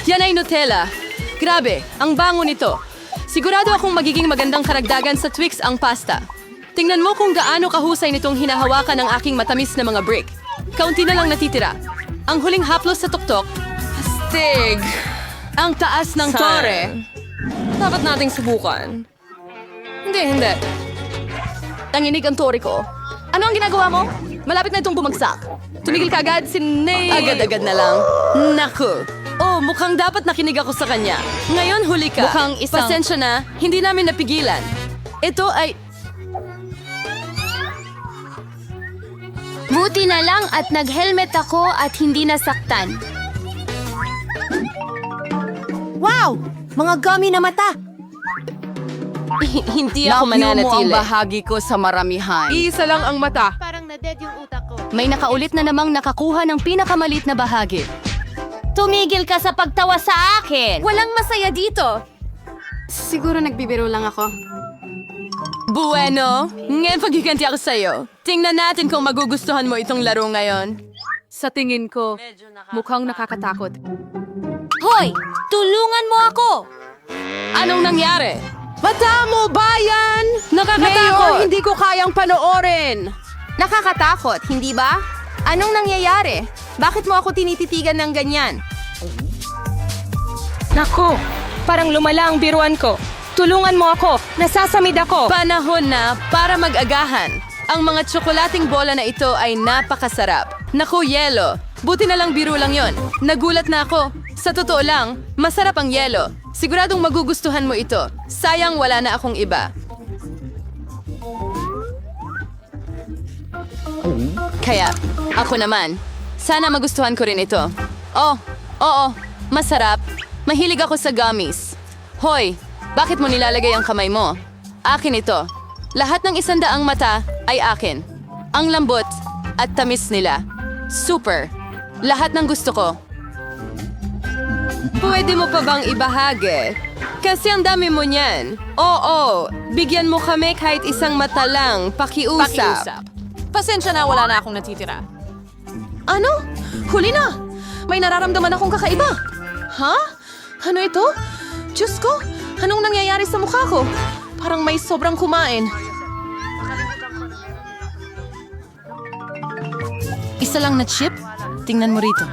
Yan ay Nutella. Grabe, ang bango nito. Sigurado akong magiging magandang karagdagan sa Twix ang pasta. Tingnan mo kung gaano kahusay nitong hinahawakan ng aking matamis na mga brick. Kaunti na lang natitira. Ang huling haplos sa tuktok. Astig! Ang taas ng tore. Dapat nating subukan. Hindi. Nanginig ang tore ko. Ano ang ginagawa mo? Malapit na itong bumagsak. Tumigil ka agad, Agad-agad na lang. Naku. Oh, mukhang dapat nakinig ako sa kanya. Ngayon huli ka. Mukhang isang- Pasensya na, hindi namin napigilan. Ito ay... Buti na lang at nag-helmet ako at hindi nasaktan. Wow! Mga gummy na mata! Hindi ako mananatili. mo ang bahagi ko sa maramihan. Iisa lang ang mata. Parang na-dead yung utak ko. May nakaulit na namang nakakuha ng pinakamalit na bahagi. Tumigil ka sa pagtawa sa akin! Walang masaya dito. Siguro nagbibiro lang ako. Bueno, ngayon pagkikanti ako sa'yo. Tingnan natin kung magugustuhan mo itong laro ngayon. Sa tingin ko, mukhang nakakatakot. Hoy! Tulungan mo ako! Anong nangyari? Mata mo, bayan! Nakakatakot! hindi ko kayang panoorin. Nakakatakot, hindi ba? Anong nangyayari? Bakit mo ako tinititigan ng ganyan? Nako, parang lumala ang biruan ko. Tulungan mo ako, nasasamid ako. Panahon na para mag-agahan. Ang mga tsokolating bola na ito ay napakasarap. Naku, yelo. Buti na lang biro lang yon. Nagulat na ako. Sa totoo lang, masarap ang yelo. Siguradong magugustuhan mo ito. Sayang wala na akong iba. Kaya, ako naman. Sana magustuhan ko rin ito. Oh, oo, masarap. Mahilig ako sa gummies. Hoy, bakit mo nilalagay ang kamay mo? Akin ito. Lahat ng 100 mata ay akin. Ang lambot at tamis nila. Super. Lahat ng gusto ko. Pwede mo pa bang ibahagi? Kasi ang dami mo niyan. Oo, bigyan mo kami kahit isang mata lang. Pakiusap. Pasensya na, wala na akong natitira. Ano? Huli na! May nararamdaman akong kakaiba. Ha? Ano ito? Diyos ko, anong nangyayari sa mukha ko? Parang may sobrang kumain. Isa lang na chip? Tingnan mo rito.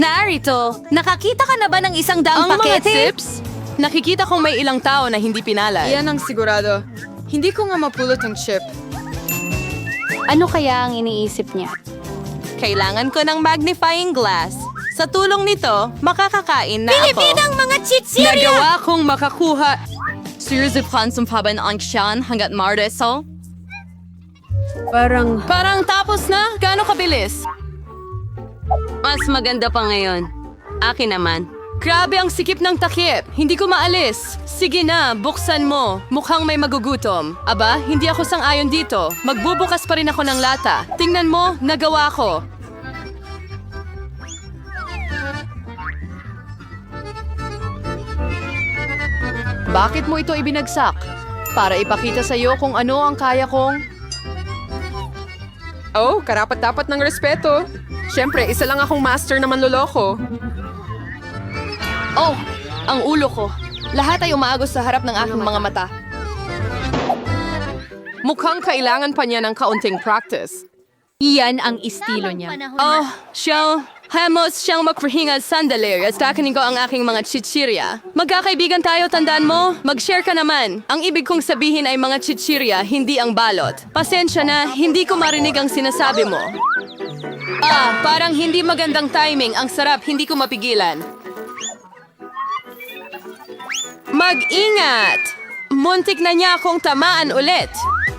Narito, nakakita ka na ba ng isang daang Ang mga pakete? tips? Nakikita kong may ilang tao na hindi pinalad. Yan ang sigurado. Hindi ko nga mapulot ang chip. Ano kaya ang iniisip niya? Kailangan ko ng magnifying glass. Sa tulong nito, makakakain na ako. Pilipinang mga chichirya! Nagawa kong makakuha. Sinusubukan pa ba ang siyan hanggat mardeso? Parang tapos na? Gaano kabilis? Mas maganda pa ngayon. Akin naman. Grabe ang sikip ng takip. Hindi ko maalis. Sige na, buksan mo. Mukhang may magugutom. Aba, hindi ako sang-ayon dito. Magbubukas pa rin ako ng lata. Tingnan mo, nagawa ko. Bakit mo ito ibinagsak? Para ipakita sa iyo kung ano ang kaya kong... Oh, karapat-dapat ng respeto. Siyempre, isa lang akong master na manloloko. Oh, ang ulo ko. Lahat ay umaagos sa harap ng aking mga mata. Mukhang kailangan pa niya ng kaunting practice. Iyan ang estilo niya. Oh, Hemos siyang magpahinga sandali at kakanin ko ang aking mga chichirya. Magkakaibigan tayo, tandaan mo? Mag-share ka naman. Ang ibig kong sabihin ay mga chichirya, hindi ang balot. Pasensya na, hindi ko marinig ang sinasabi mo. Parang hindi magandang timing. Ang sarap, hindi ko mapigilan. Mag-ingat! Muntik na niya akong tamaan ulit.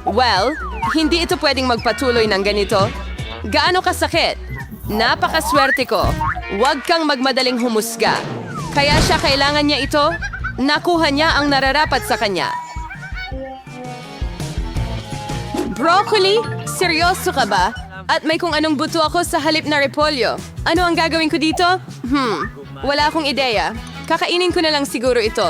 Well, hindi ito pwedeng magpatuloy ng ganito. Gaano kasakit? Napakaswerte ko. Huwag kang magmadaling humusga. Kaya siya kailangan niya ito. Nakuha niya ang nararapat sa kanya. Broccoli? Seryoso ka ba? At may kung anong buto ako sa halip na repolyo. Ano ang gagawin ko dito? Wala akong ideya. Kakainin ko na lang siguro ito.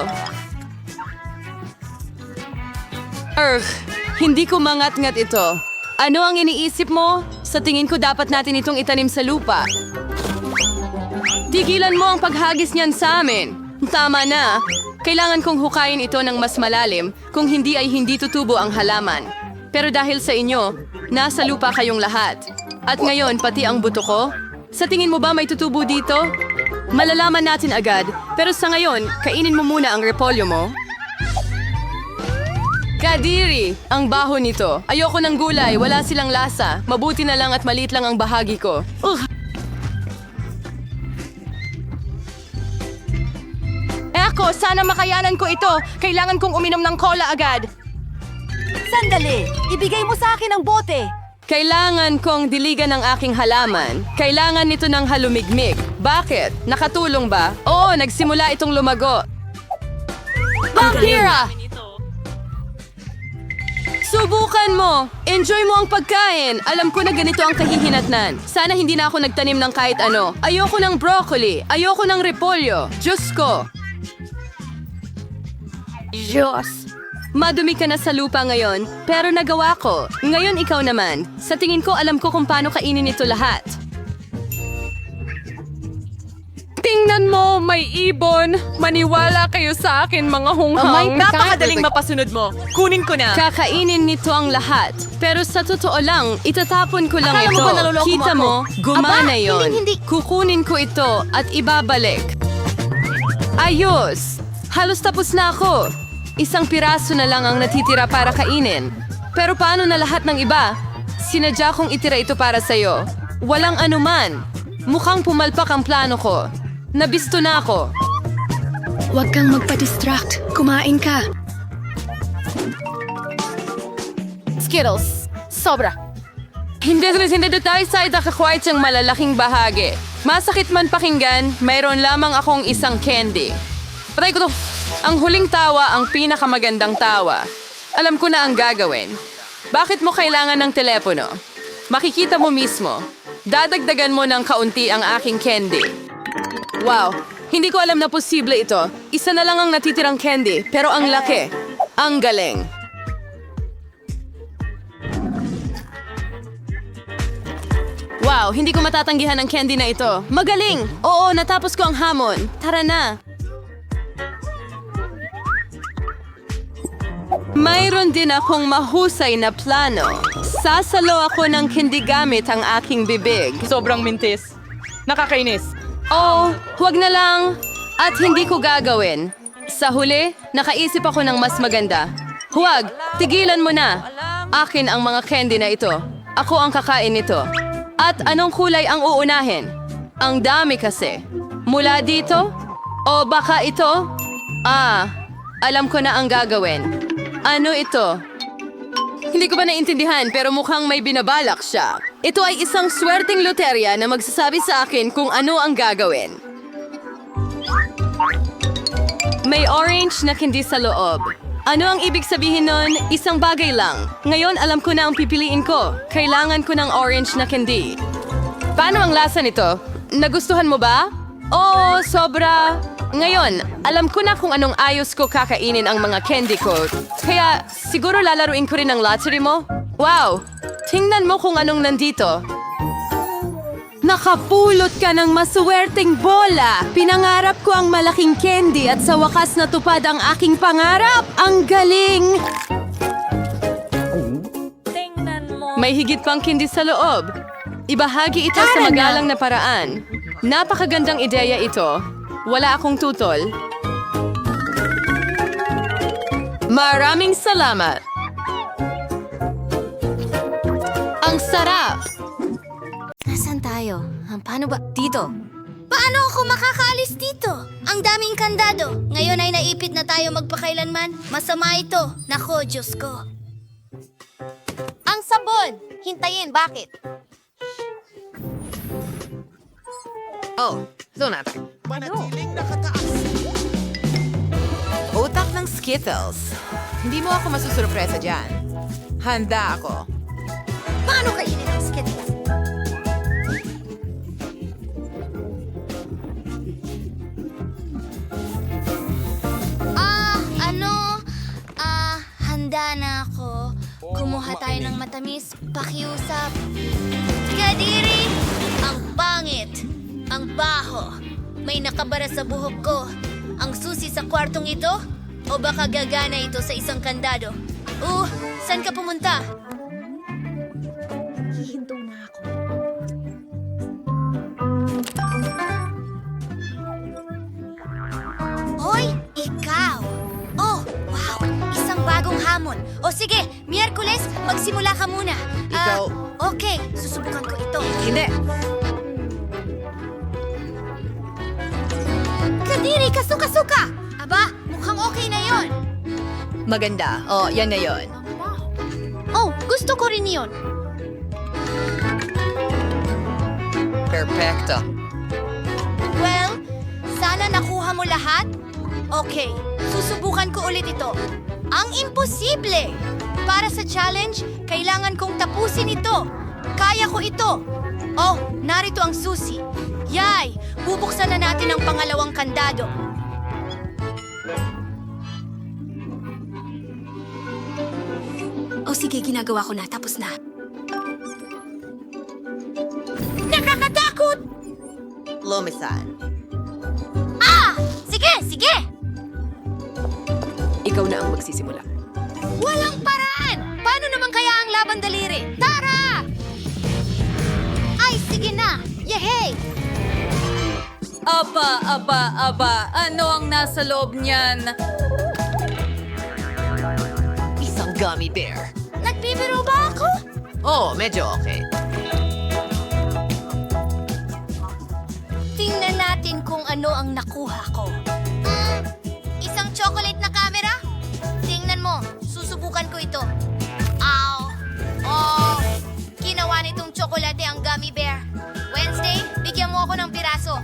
Hindi ko mangat-ngat ito. Ano ang iniisip mo? Sa tingin ko dapat natin itong itanim sa lupa. Tigilan mo ang paghagis niyan sa amin. Tama na. Kailangan kong hukayin ito ng mas malalim, kung hindi ay hindi tutubo ang halaman. Pero dahil sa inyo, nasa lupa kayong lahat. At ngayon, pati ang buto ko? Sa tingin mo ba may tutubo dito? Malalaman natin agad, pero sa ngayon, kainin mo muna ang repolyo mo. Kadiri! Ang baho nito. Ayoko ng gulay, wala silang lasa. Mabuti na lang at maliit lang ang bahagi ko. Ako, sana makayanan ko ito. Kailangan kong uminom ng cola agad. Sandali! Ibigay mo sa akin ang bote! Kailangan kong diligan ng aking halaman. Kailangan nito ng halumigmig. Bakit? Nakatulong ba? Oo, nagsimula itong lumago. Vampira! Subukan mo! Enjoy mo ang pagkain! Alam ko na ganito ang kahihinatnan. Sana hindi na ako nagtanim ng kahit ano. Ayoko ng broccoli. Ayoko ng repolyo. Diyos ko! Diyos! Madumi ka na sa lupa ngayon, pero nagawa ko. Ngayon ikaw naman. Sa tingin ko, alam ko kung paano kainin ito lahat. Tingnan mo, may ibon. Maniwala kayo sa akin, mga hunghang. Napakadaling mapasunod mo. Kunin ko na. Kakainin nito ang lahat. Pero sa totoo lang, itatapon ko lang Akala mo ito. ba naloloko mo Kita ako? mo, gumana Aba, yon. hindi. Kukunin ko ito at ibabalik. Ayos! Halos tapos na ako. Isang piraso na lang ang natitira para kainin. Pero paano na lahat ng iba? Sinadya kong itira ito para sa'yo. Walang anuman. Mukhang pumalpak ang plano ko. Nabisto na ako. Huwag kang magpa-distract. Kumain ka. Skittles. Sobra. Hindi tayo sa itakakway siyang malalaking bahagi. Masakit man pakinggan, mayroon lamang akong isang candy. Patay ko to. Ang huling tawa ang pinakamagandang tawa. Alam ko na ang gagawin. Bakit mo kailangan ng telepono? Makikita mo mismo. Dadagdagan mo ng kaunti ang aking candy. Wow, Hindi ko alam na posible ito. Isa na lang ang natitirang candy, pero ang laki. Ang galing. Wow, hindi ko matatanggihan ang candy na ito. Magaling! Oo, natapos ko ang hamon. Tara na. Mayroon din akong mahusay na plano. Sasalo ako ng candy gamit ang aking bibig. Sobrang mintis. Nakakainis. Oh, huwag na lang. At hindi ko gagawin. Sa huli, nakaisip ako ng mas maganda. Huwag, tigilan mo na. Akin ang mga candy na ito. Ako ang kakain nito. At anong kulay ang uunahin? Ang dami kasi. Mula dito? O baka ito? Alam ko na ang gagawin. Ano ito? Hindi ko pa naintindihan pero mukhang may binabalak siya. Ito ay isang swerteng loterya na magsasabi sa akin kung ano ang gagawin. May orange na candy sa loob. Ano ang ibig sabihin nun? Isang bagay lang. Ngayon alam ko na ang pipiliin ko. Kailangan ko ng orange na candy. Paano ang lasa nito? Nagustuhan mo ba? Oo, sobra. Ngayon, alam ko na kung anong ayos ko kakainin ang mga candy ko. Kaya siguro lalaruin ko rin ang lottery mo. Wow! Tingnan mo kung anong nandito. Nakapulot ka ng maswerteng bola! Pinangarap ko ang malaking candy at sa wakas natupad ang aking pangarap! Ang galing! May higit pang candy sa loob. Ibahagi ito sa magalang na paraan. Napakagandang ideya ito. Wala akong tutol. Maraming salamat. Ang sarap! Nasaan tayo? Paano ba? Dito. Paano ako makakaalis dito? Ang daming kandado. Ngayon ay naipit na tayo magpakailanman. Masama ito. Nako, Diyos ko. Ang sabon! Hintayin, bakit? Oh, doon natin. Manatiling nakataas. Utak ng Skittles. Hindi mo ako masusurpresa dyan. Handa ako. Paano kainin ang Skittles? Handa na ako. Kumuha tayo ng matamis. Pakiusap. Kadiri! Ang pangit! Ang baho! May nakabara sa buhok ko. Ang susi sa kwartong ito? O baka gagana ito sa isang kandado? Saan ka pumunta? Hihinto na ako. Hoy! Ikaw! Oh, wow! Isang bagong hamon. O sige, Miyerkules, magsimula ka muna. Ikaw. Okay, susubukan ko ito. Hindi. Kadiri, kasuka-suka! Aba, mukhang okay na yon. Maganda. Oh, yan na yon. Oh, gusto ko rin yon. Perfecto. Well, sana nakuha mo lahat. Okay, susubukan ko ulit ito. Ang imposible! Para sa challenge, kailangan kong tapusin ito. Kaya ko ito. Oh, narito ang susi. Yay! Bubuksan na natin ang pangalawang kandado. Oh, sige, ginagawa ko na. Tapos na. Nakakatakot! Lumisan. Sige, sige! Ikaw na ang magsisimula. Walang paraan! Paano naman kaya ang laban daliri? Tara! Ay, sige na! Yehey! Aba. Ano ang nasa loob niyan? Isang gummy bear. Nagbibiro ba ako? Oh, medyo okay. Tingnan natin kung ano ang nakuha ko. Isang chocolate na camera? Tingnan mo, susubukan ko ito. Ow! Oh! Ginawa nitong tsokolate ang gummy bear. Wednesday, bigyan mo ako ng piraso.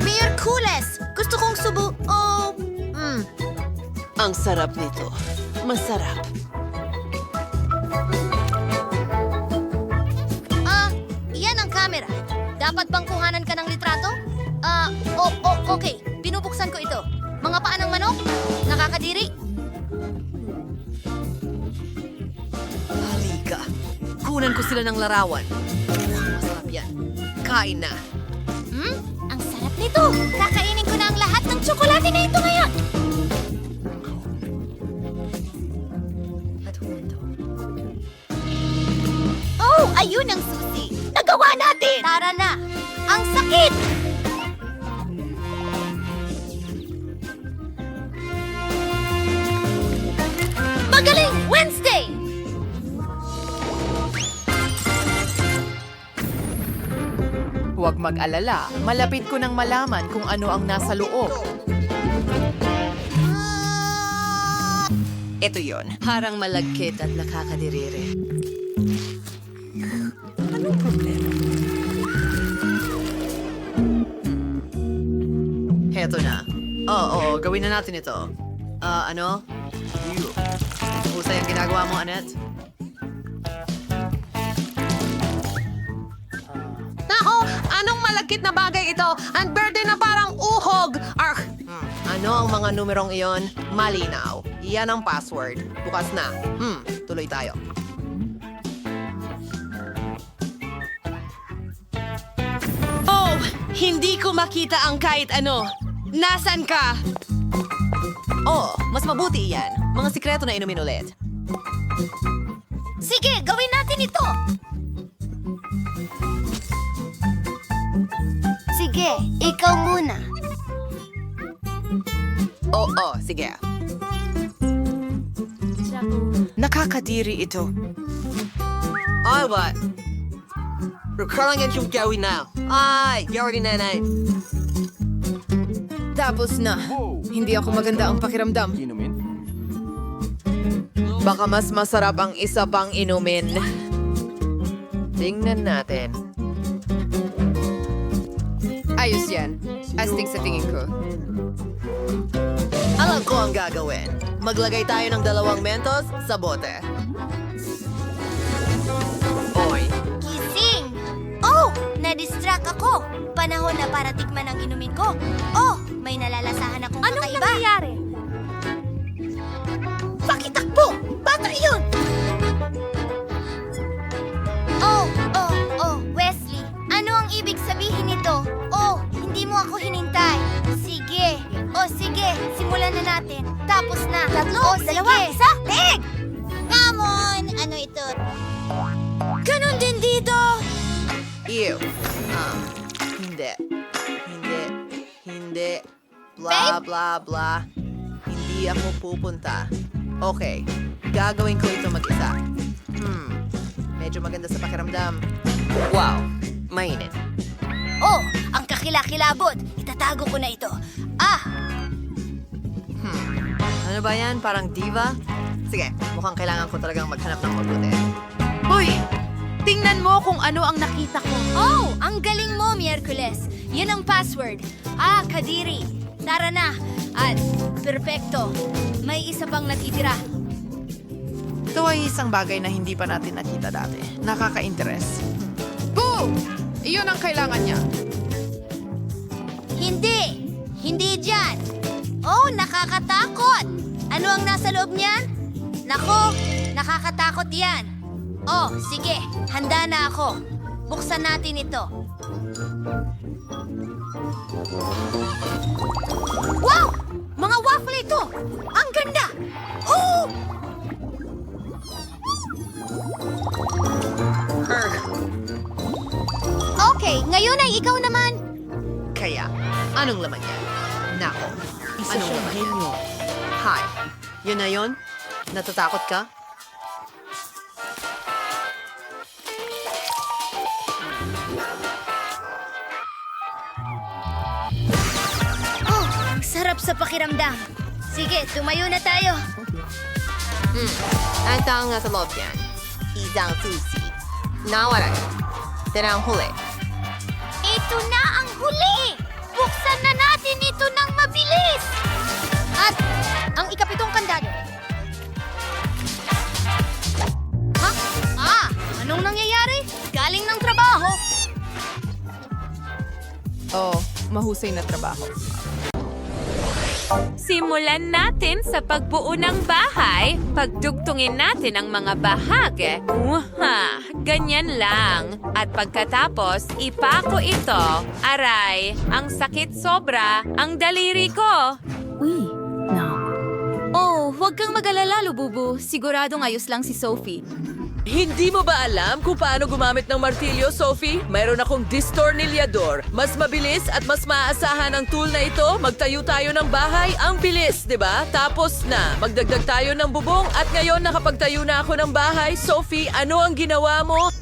Miyerkules! Gusto kong Ang sarap nito. Masarap. Iyan ang camera. Dapat bang kuhanan ka ng litrato? Okay, binubuksan ko ito. Mga paa ng manok? Nakakadiri? Halika. Kunan ko sila ng larawan. Masarap yan. Kain na. Ang sarap nito! Kakainin ko na ang lahat ng tsokolate na ito ngayon! Oh, ayun ang susi! Nagawa natin! Tara na! Ang sakit! Magaling! Wednesday! Huwag mag-alala. Malapit ko nang malaman kung ano ang nasa loob. Ito yon. Parang malagkit at nakakadiriri. Heto na. Oo, gawin na natin ito. Ano? Husay ang ginagawa mo, Annette. Nako, anong malagkit na bagay ito? Ang birthday na parang uhog! Ark! Ano ang mga numerong iyon? Malinaw. Iyan ang password. Bukas na. Tuloy tayo. Oh, hindi ko makita ang kahit ano. Nasaan ka? Oh, mas mabuti iyan. Mga sikreto na inumin ulit. Sige, gawin natin ito! Sige, ikaw muna. Oo, sige. Nakakadiri ito. Ay, what? Kailangan yung gawin na. Ay, gawin na na. Tapos na. Hindi ako maganda ang pakiramdam. Baka mas masarap ang isa pang inumin. Tingnan natin. Ayos yan. Astig sa tingin ko. Alam ko ang gagawin. Maglagay tayo ng 2 Mentos sa bote. Oy. Gising! Oh! Na-distract ako! Panahon na para tikman ang inumin ko. Oh! May nalalasahan akong kakaiba. Anong nangyayari? Pakitakbo! Bata yun! Oh, Wesley. Ano ang ibig sabihin nito? Oh, hindi mo ako hinintay. Sige. Oh, sige. Simulan na natin. Tapos na. 3, 2, 1, 1. Leg! Come on! Ano ito? Ganon din dito! Ew. Hindi. Hindi. Blah, blah, blah. Hindi ako pupunta. Okay. Gagawin ko ito mag-isa. Medyo maganda sa pakiramdam. Wow. Mainit. Oh, ang kakilakilabot. Itatago ko na ito. Ano ba yan? Parang diva? Sige, mukhang kailangan ko talagang maghanap ng mabuti. Uy! Tingnan mo kung ano ang nakita ko. Oh, ang galing mo, Miyerkules. Yan ang password. Kadiri. Tara na. At, perfecto. May isa pang natitira. Ito ay isang bagay na hindi pa natin nakita dati. Nakaka-interest. Boom! Iyon ang kailangan niya. Hindi. Hindi dyan. Oh, nakakatakot. Ano ang nasa loob niyan? Nako, nakakatakot yan. Oh, sige. Handa na ako. Buksan natin ito. Wow! Mga waffle ito! Ang ganda! Oh! Okay, ngayon ay ikaw naman. Kaya, anong laman yan? Nako, anong laman yan? Hi, yun na yun? Natatakot ka? Oh, ang sarap sa pakiramdam. Sige, tumayo na tayo. Ang taong nasa loob yan. Isang susi. Nawala. Tira ang huli. Ito na ang huli! Buksan na natin ito ng mabilis! At ang ikapitong kandado. Ha? Anong nangyayari? Galing ng trabaho. Oh, mahusay na trabaho. Simulan natin sa pagbuo ng bahay. Pagdugtungin natin ang mga bahagi. Ganyan lang. At pagkatapos, ipako ito. Aray, ang sakit sobra. Ang daliri ko. Oh, huwag kang mag-alala, Lububu. Siguradong ayos lang si Sophie. Hindi mo ba alam kung paano gumamit ng martilyo, Sophie? Mayroon akong distornilyador. Mas mabilis at mas maaasahan ang tool na ito. Magtayo tayo ng bahay. Ang bilis, di ba? Tapos na. Magdagdag tayo ng bubong at ngayon nakapagtayo na ako ng bahay. Sophie, ano ang ginawa mo?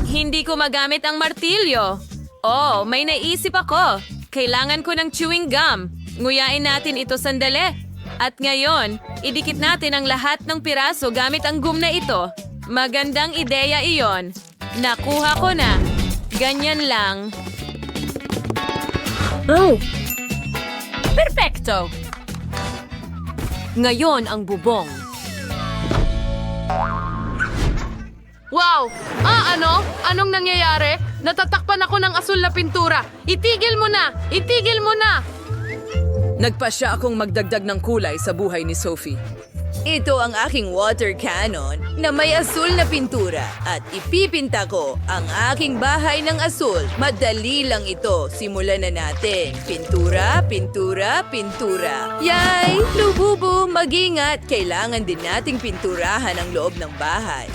Hindi ko magamit ang martilyo. Oh, may naisip ako. Kailangan ko ng chewing gum. Nguyain natin ito sandali. At ngayon, idikit natin ang lahat ng piraso gamit ang gum na ito. Magandang ideya iyon. Nakuha ko na. Ganyan lang. Oh! Perfecto! Ngayon ang bubong. Wow! Ano? Anong nangyayari? Natatakpan ako ng asul na pintura. Itigil mo na! Itigil mo na! Nagpasya akong magdagdag ng kulay sa buhay ni Sophie. Ito ang aking water cannon na may asul na pintura at ipipinta ko ang aking bahay ng asul. Madali lang ito. Simulan na natin. Pintura, pintura, pintura. Yay! Lububu, mag-ingat. Kailangan din nating pinturahan ang loob ng bahay.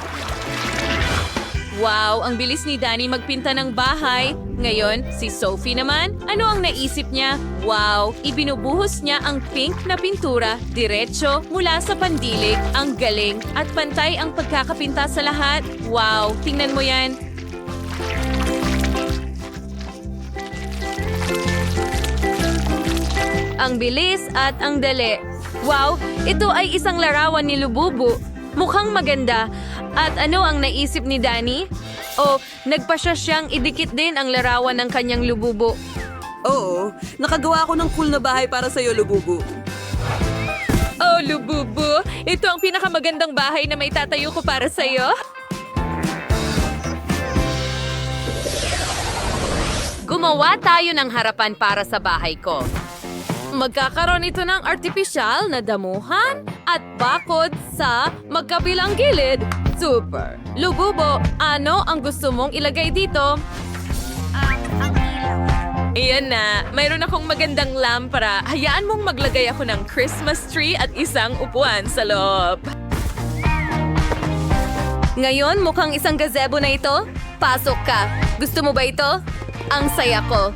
Wow, ang bilis ni Danny magpinta ng bahay. Ngayon, si Sophie naman, ano ang naisip niya? Wow, ibinubuhos niya ang pink na pintura, diretso mula sa pandilig. Ang galing at pantay ang pagkakapinta sa lahat. Wow, tingnan mo yan. Ang bilis at ang dali. Wow, ito ay isang larawan ni Lububu. Mukhang maganda. At ano ang naisip ni Danny? O, nagpasya siyang idikit din ang larawan ng kanyang Lububu. Oo, nakagawa ako ng cool na bahay para sa'yo, Lububu. Oh, Lububu! Ito ang pinakamagandang bahay na may tatayo ko para sa'yo. Gumawa tayo ng harapan para sa bahay ko. Magkakaroon ito ng artipisyal na damuhan at bakod sa magkabilang gilid. Super! Lububo, ano ang gusto mong ilagay dito? Ang ilaw. Iyan na, mayroon akong magandang lampara. Hayaan mong maglagay ako ng Christmas tree at isang upuan sa loob. Ngayon, mukhang isang gazebo na ito. Pasok ka. Gusto mo ba ito? Ang saya ko.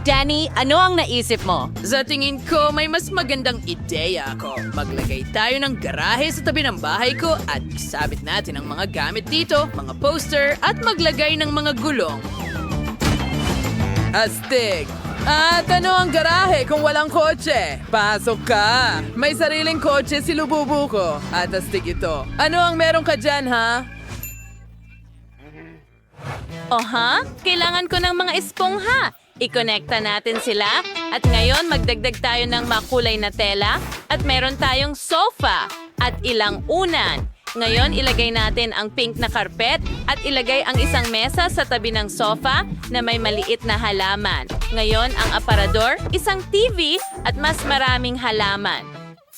Danny, ano ang naisip mo? Sa tingin ko, may mas magandang ideya ako. Maglagay tayo ng garahe sa tabi ng bahay ko at isabit natin ang mga gamit dito, mga poster, at maglagay ng mga gulong. Astig! At ano ang garahe kung walang kotse? Pasok ka! May sariling kotse si Lububu ko. At astig ito. Ano ang meron ka dyan, ha? Oha, kailangan ko ng mga espongha. I-connecta natin sila at ngayon magdagdag tayo ng makulay na tela at meron tayong sofa at ilang unan. Ngayon ilagay natin ang pink na karpet at ilagay ang isang mesa sa tabi ng sofa na may maliit na halaman. Ngayon ang aparador, isang TV at mas maraming halaman.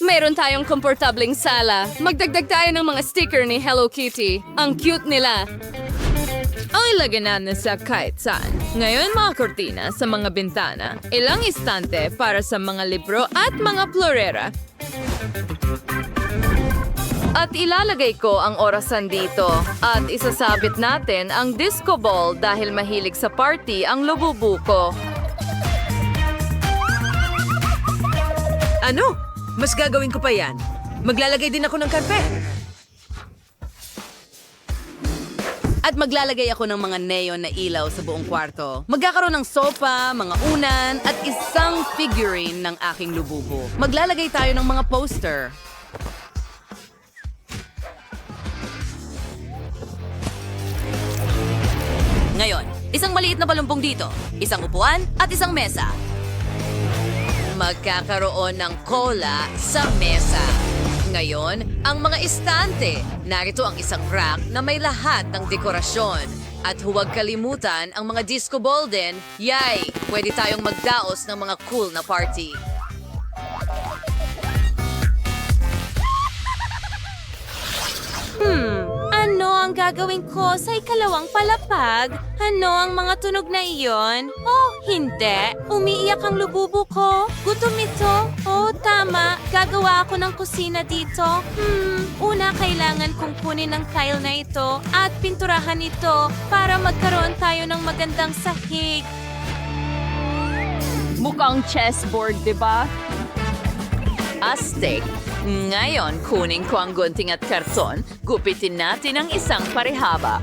Meron tayong komportableng sala. Magdagdag tayo ng mga sticker ni Hello Kitty. Ang cute nila. Ang ilagay natin sa kahit saan. Ngayon mga kortina sa mga bintana. Ilang istante para sa mga libro at mga florera. At ilalagay ko ang orasan dito. At isasabit natin ang disco ball dahil mahilig sa party ang Lububu ko. Ano? Mas gagawin ko pa yan. Maglalagay din ako ng karpet. At maglalagay ako ng mga neon na ilaw sa buong kwarto. Magkakaroon ng sofa, mga unan, at isang figurine ng aking Lububu. Maglalagay tayo ng mga poster. Ngayon, isang maliit na palumpong dito, isang upuan, at isang mesa. Magkakaroon ng cola sa mesa. Ngayon, ang mga istante. Narito ang isang rack na may lahat ng dekorasyon. At huwag kalimutan ang mga disco ball din. Yay! Pwede tayong magdaos ng mga cool na party. Ano ang gagawin ko sa ikalawang palapag? Ano ang mga tunog na iyon? Oh, hindi. Umiiyak ang lububo ko. Gutom ito. Oh, tama. Gagawa ako ng kusina dito. Una, kailangan kong kunin ang tile na ito at pinturahan ito para magkaroon tayo ng magandang sahig. Mukhang chessboard, di ba? Astig. Ngayon, kunin ko ang gunting at karton. Gupitin natin ang isang parehaba.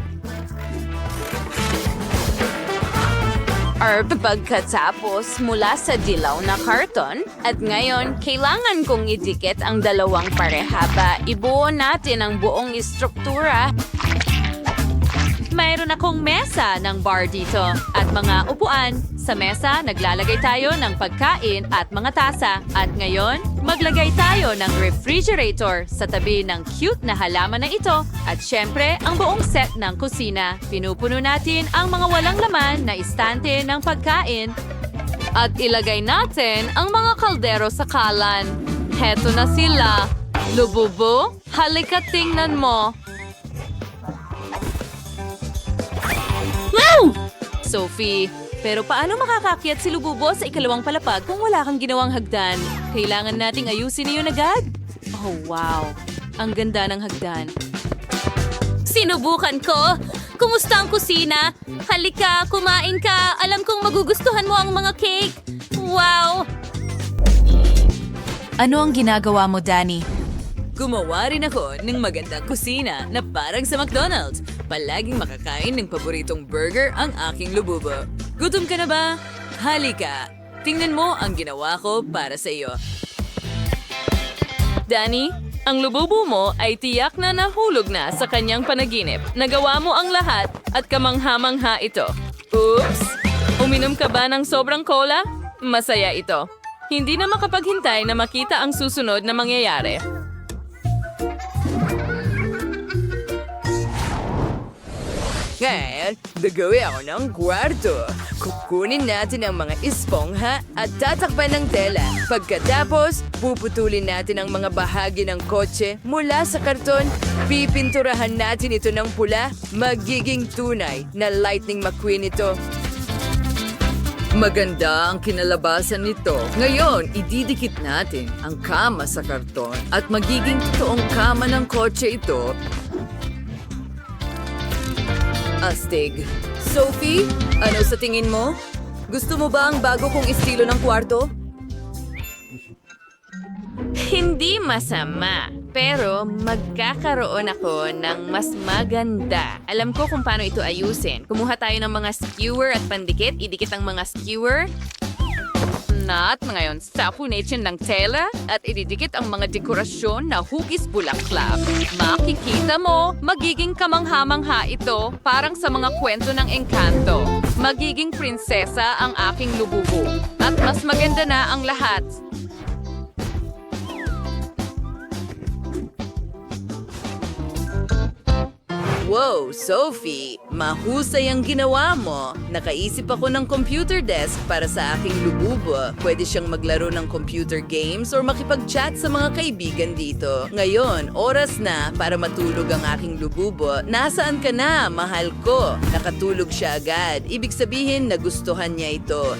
Pagkatapos mula sa dilaw na karton, at ngayon, kailangan kong idikit ang dalawang parehaba. Ibuo natin ang buong istruktura. Mayroon akong mesa ng bar dito at mga upuan. Sa mesa, naglalagay tayo ng pagkain at mga tasa. At ngayon, maglagay tayo ng refrigerator sa tabi ng cute na halaman na ito. At syempre, ang buong set ng kusina. Pinupuno natin ang mga walang laman na istante ng pagkain. At ilagay natin ang mga kaldero sa kalan. Heto na sila. Lububo, halika tingnan mo. Wow! Sophie, pero paano makakakyat si Lububo sa ikalawang palapag kung wala kang ginawang hagdan? Kailangan nating ayusin iyon agad? Oh, wow. Ang ganda ng hagdan. Sinubukan ko. Kumusta ang kusina? Halika, kumain ka. Alam kong magugustuhan mo ang mga cake. Wow! Ano ang ginagawa mo, Danny? Gumawa rin ako ng magandang kusina na parang sa McDonald's. Palaging makakain ng paboritong burger ang aking lububo. Gutom ka na ba? Halika, tingnan mo ang ginawa ko para sa iyo. Danny, ang lububo mo ay tiyak na nahulog na sa kanyang panaginip. Nagawa mo ang lahat at kamangha-mangha ito. Oops! Uminom ka ba ng sobrang cola? Masaya ito. Hindi na makapaghintay na makita ang susunod na mangyayari. Ngayon, gagawin ako ng kwarto. Kukunin natin ang mga espongha at tatakpan ng tela. Pagkatapos, puputulin natin ang mga bahagi ng kotse mula sa karton. Pipinturahan natin ito ng pula. Magiging tunay na Lightning McQueen ito. Maganda ang kinalabasan nito. Ngayon, ididikit natin ang kama sa karton at magiging totoong kama ng kotse ito. Astig. Sophie, ano sa tingin mo? Gusto mo ba ang bago kong estilo ng kwarto? Hindi masama, pero magkakaroon ako ng mas maganda. Alam ko kung paano ito ayusin. Kumuha tayo ng mga skewer at pandikit. Idikit ang mga skewer. At ngayon, sapunin ng tela at ididikit ang mga dekorasyon na hugis bulaklak. Makikita mo, magiging kamangha-mangha ito parang sa mga kwento ng engkanto. Magiging prinsesa ang aking lububo. At mas maganda na ang lahat. Wow, Sophie! Mahusay ang ginawa mo. Nakaisip ako ng computer desk para sa aking lububo. Pwede siyang maglaro ng computer games or makipag-chat sa mga kaibigan dito. Ngayon, oras na para matulog ang aking lububo. Nasaan ka na, mahal ko? Nakatulog siya agad. Ibig sabihin, nagustuhan niya ito.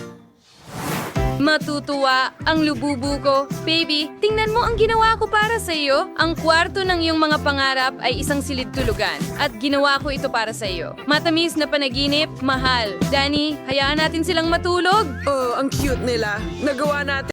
Matutuwa ang lububu ko. Baby, tingnan mo ang ginawa ko para sa iyo. Ang kwarto ng iyong mga pangarap ay isang silid tulugan. At ginawa ko ito para sa iyo. Matamis na panaginip, mahal. Danny, hayaan natin silang matulog. Oh, ang cute nila. Nagawa natin.